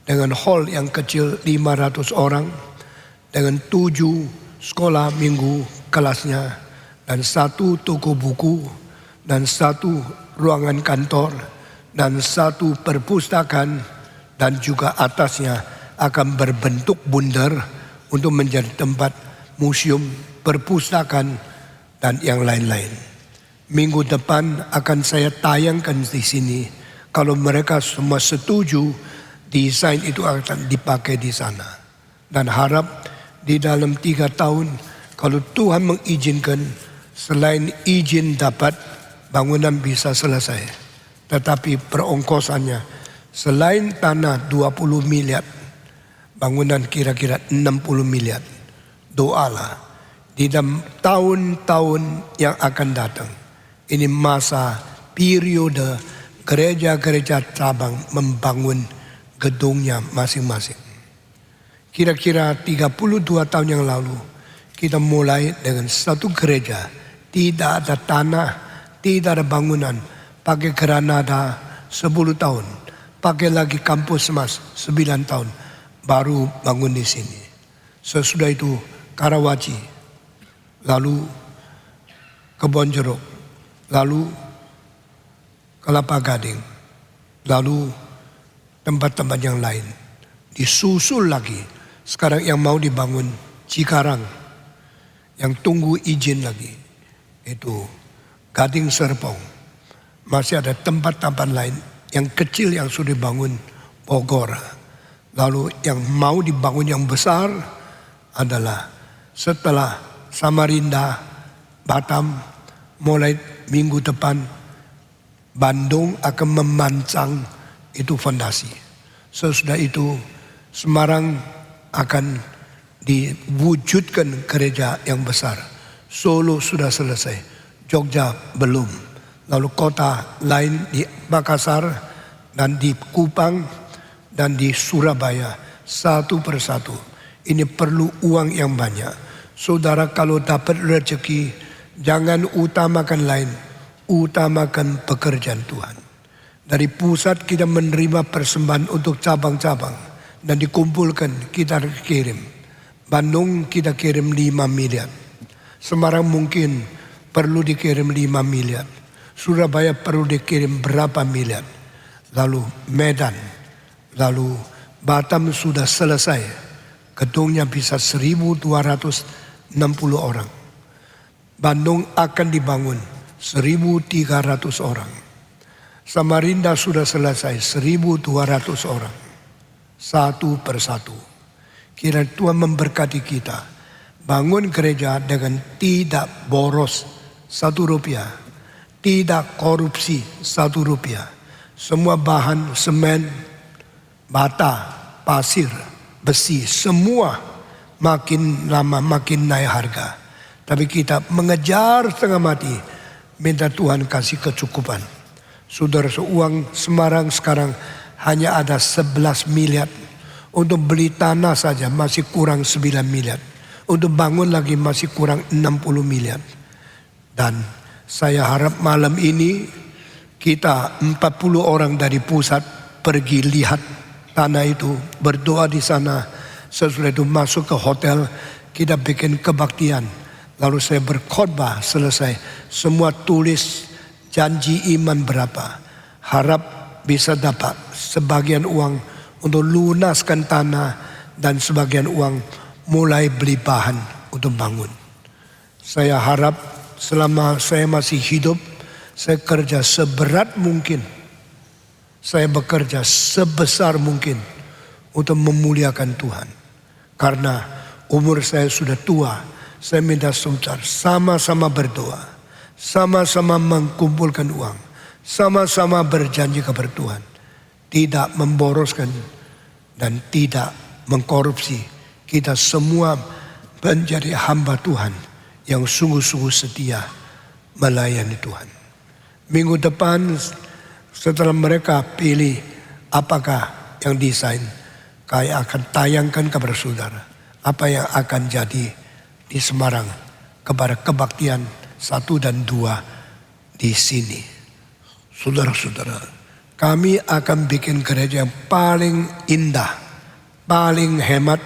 dengan hall yang kecil 500 orang, dengan 7 sekolah minggu kelasnya, dan 1 toko buku, dan 1 ruangan kantor, dan 1 perpustakaan, dan juga atasnya akan berbentuk bundar untuk menjadi tempat museum, perpustakaan, dan yang lain-lain. Minggu depan akan saya tayangkan di sini. Kalau mereka semua setuju, desain itu akan dipakai di sana. Dan harap di dalam 3 tahun, kalau Tuhan mengizinkan, selain izin dapat, bangunan bisa selesai. Tetapi perongkosannya Selain tanah 20 miliar, bangunan kira-kira 60 miliar. Doalah di dalam tahun-tahun yang akan datang. Ini masa periode gereja-gereja cabang membangun gedungnya masing-masing. Kira-kira 32 tahun yang lalu kita mulai dengan satu gereja. Tidak ada tanah, tidak ada bangunan. Pakai Granada 10 tahun. Pakai lagi kampus Mas 9 tahun. Baru bangun di sini. Sesudah itu Karawaci. Lalu Kebonjeruk. Lalu Kelapa Gading. Lalu tempat-tempat yang lain. Disusul lagi. Sekarang yang mau dibangun Cikarang. Yang tunggu izin lagi. Itu Gading Serpong. Masih ada tempat-tempat lain yang kecil yang sudah dibangun Bogor. Lalu yang mau dibangun yang besar adalah setelah Samarinda, Batam, mulai minggu depan Bandung akan memancang itu fondasi. Sesudah itu Semarang akan diwujudkan gereja yang besar. Solo sudah selesai, Jogja belum. Lalu kota lain di Makassar dan di Kupang dan di Surabaya satu persatu. Ini perlu uang yang banyak. Saudara kalau dapat rezeki jangan utamakan lain, utamakan pekerjaan Tuhan. Dari pusat kita menerima persembahan untuk cabang-cabang dan dikumpulkan kita kirim. Bandung kita kirim 5 miliar. Semarang mungkin perlu dikirim 5 miliar. Surabaya perlu dikirim berapa miliar. Lalu Medan. Lalu Batam sudah selesai. Gedungnya bisa 1.260 orang. Bandung akan dibangun 1.300 orang. Samarinda sudah selesai 1.200 orang. Satu persatu. Kiranya Tuhan memberkati kita. Bangun gereja dengan tidak boros 1 rupiah. Tidak korupsi 1 rupiah. Semua bahan semen, bata, pasir, besi, semua makin lama makin naik harga. Tapi kita mengejar setengah mati. Minta Tuhan kasih kecukupan. Saudara, uang Semarang sekarang hanya ada 11 miliar. Untuk beli tanah saja masih kurang 9 miliar. Untuk bangun lagi masih kurang 60 miliar. Dan saya harap malam ini kita 40 orang dari pusat pergi lihat tanah itu, berdoa di sana. Sesudah itu masuk ke hotel, kita bikin kebaktian. Lalu saya berkhotbah selesai. Semua tulis janji iman berapa. Harap bisa dapat sebagian uang untuk lunaskan tanah dan sebagian uang mulai beli bahan untuk bangun. Saya harap selama saya masih hidup, saya kerja seberat mungkin. Saya bekerja sebesar mungkin untuk memuliakan Tuhan. Karena umur saya sudah tua, saya minta saudara sama-sama berdoa. Sama-sama mengumpulkan uang. Sama-sama berjanji kepada Tuhan. Tidak memboroskan dan tidak mengkorupsi. Kita semua menjadi hamba Tuhan yang sungguh-sungguh setia melayani Tuhan. Minggu depan setelah mereka pilih apakah yang desain, saya akan tayangkan kepada saudara apa yang akan jadi di Semarang kepada kebaktian 1 dan 2 di sini. Saudara-saudara, kami akan bikin gereja yang paling indah, paling hemat,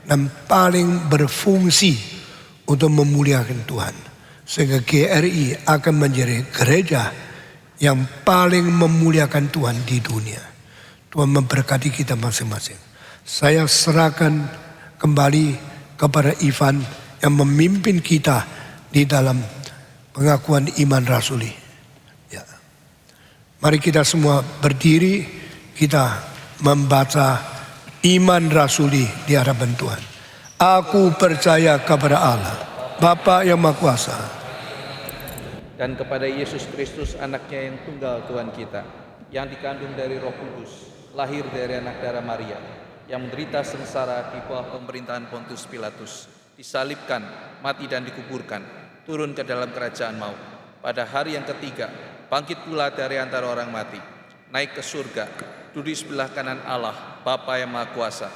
dan paling berfungsi untuk memuliakan Tuhan. Sehingga GRI akan menjadi gereja yang paling memuliakan Tuhan di dunia. Tuhan memberkati kita masing-masing. Saya serahkan kembali kepada Ivan yang memimpin kita di dalam pengakuan iman rasuli. Ya. Mari kita semua berdiri, kita membaca iman rasuli di hadapan Tuhan. Aku percaya kepada Allah, Bapa yang Maha Kuasa, dan kepada Yesus Kristus anaknya yang tunggal Tuhan kita, yang dikandung dari Roh Kudus, lahir dari anak darah Maria, yang menderita sengsara di bawah pemerintahan Pontius Pilatus, disalibkan, mati dan dikuburkan, turun ke dalam kerajaan maut. Pada hari yang ketiga, bangkit pula dari antara orang mati, naik ke surga, duduk di sebelah kanan Allah, Bapa yang Maha Kuasa.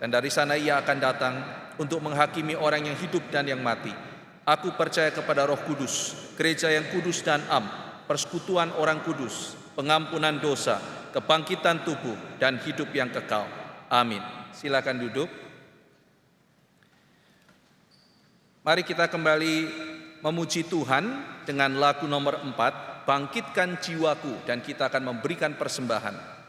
Dan dari sana ia akan datang untuk menghakimi orang yang hidup dan yang mati. Aku percaya kepada Roh Kudus, gereja yang kudus dan am, persekutuan orang kudus, pengampunan dosa, kebangkitan tubuh, dan hidup yang kekal. Amin. Silakan duduk. Mari kita kembali memuji Tuhan dengan lagu nomor 4, Bangkitkan Jiwaku, dan kita akan memberikan persembahan.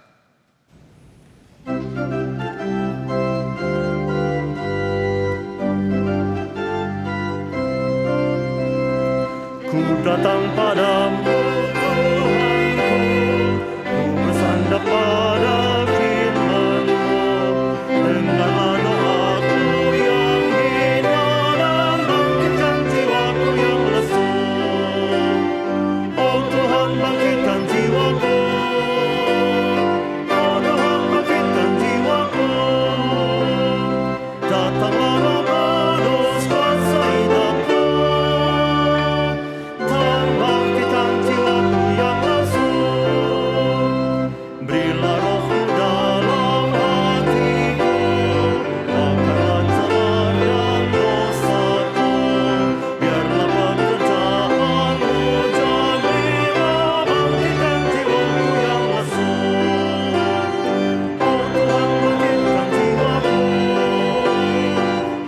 Ku datang padamu, Tuhanku, ku bersandar pada firman-Mu, dengarlah doaku yang hina dan bangkitkan jiwaku yang lesu. Oh Tuhan, bangkitkan jiwaku, oh Tuhan, bangkitkan jiwaku. Datanglah Roh Kudus, kuasai hidupku. Bangkitkan jiwaku yang lesu, berilah Roh-Mu dalam hatiku, bangkitkan cahaya dosaku, biarlah pekerjaan-Mu jadilah, bangkitkan jiwaku yang lesu. Oh Tuhan, bangkitkan jiwaku,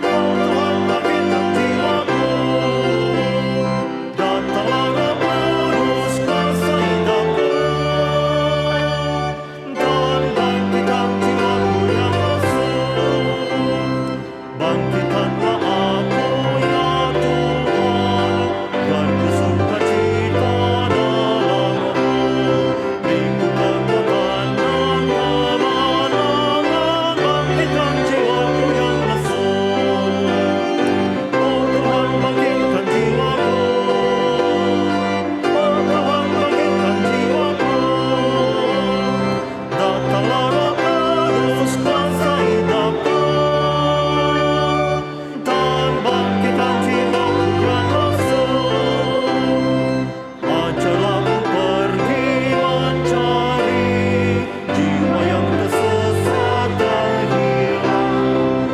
oh Tuhan, bangkitkan jiwaku. Datanglah Roh Kudus, kuasai hidupku, dan bangkitkan jiwaku yang lesu. Bangkitkanlah aku, ya Tuhan, dan bersukacita dalam-Mu. Beriku kekuatan dan kemenangan, bangkitkan jiwaku yang lesu. Oh Tuhan, bangkitkan jiwaku, oh Tuhan, bangkitkan jiwaku. Datanglah Roh Kudus, kuasai hidupku, dan bangkitkan jiwaku yang lesu. Ajarlah ku pergi mencari jiwa yang tersesat dan hilang,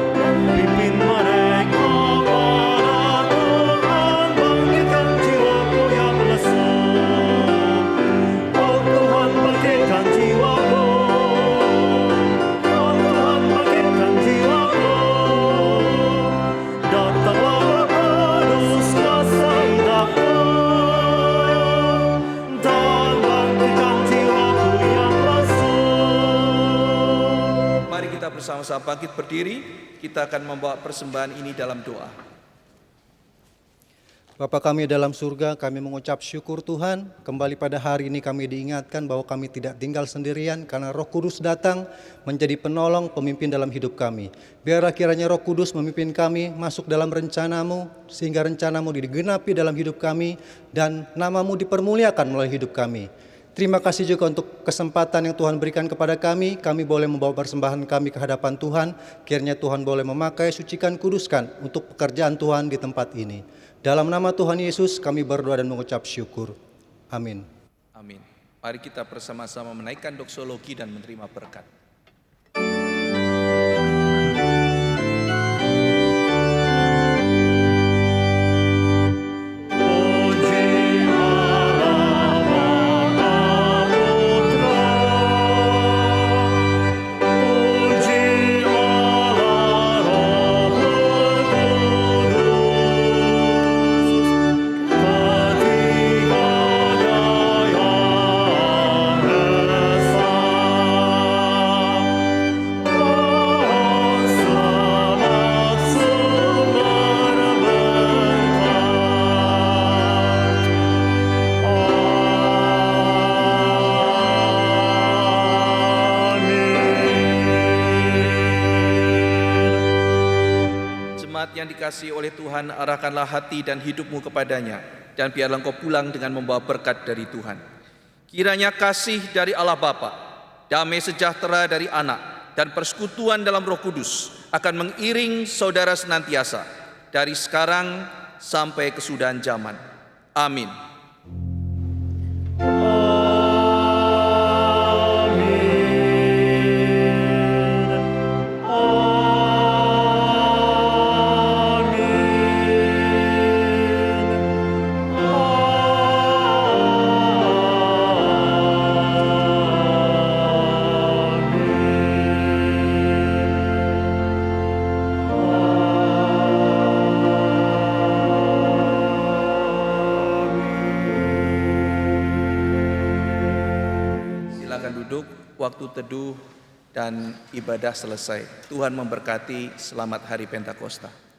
pimpin mereka pada Tuhan, bangkitkan jiwaku yang lesu. Oh Tuhan, bangkitkan jiwaku, oh Tuhan, bangkitkan jiwaku. Datanglah Roh Kudus, kuasai hidupku, dan bangkitkan jiwaku yang lesu. Mari kita bersama-sama bangkit berdiri, kita akan membawa persembahan ini dalam doa. Bapa kami dalam surga, kami mengucap syukur Tuhan, kembali pada hari ini kami diingatkan bahwa kami tidak tinggal sendirian karena Roh Kudus datang menjadi penolong pemimpin dalam hidup kami. Biarlah kiranya Roh Kudus memimpin kami masuk dalam rencana-Mu, sehingga rencana-Mu digenapi dalam hidup kami dan nama-Mu dipermuliakan melalui hidup kami. Terima kasih juga untuk kesempatan yang Tuhan berikan kepada kami boleh membawa persembahan kami ke hadapan Tuhan. Kiranya Tuhan boleh memakai, sucikan, kuduskan untuk pekerjaan Tuhan di tempat ini. Dalam nama Tuhan Yesus kami berdoa dan mengucap syukur. Amin. Amin. Mari kita bersama-sama menaikkan doksologi dan menerima berkat. Puji Allah Bapa Putra, puji Allah Roh Kudus, ketiganya yang esa. Mohon selamat sumber berkat. Amin. Jemaat yang dikasihi oleh Tuhan, arahkanlah hati dan hidupmu kepadanya, dan biarlah engkau pulang dengan membawa berkat dari Tuhan. Kiranya kasih dari Allah Bapa damai sejahtera dari Anak, dan persekutuan dalam Roh Kudus akan mengiring saudara senantiasa dari sekarang sampai kesudahan zaman. Amin. Silakan duduk, waktu teduh dan ibadah selesai. Tuhan memberkati, selamat hari Pentakosta.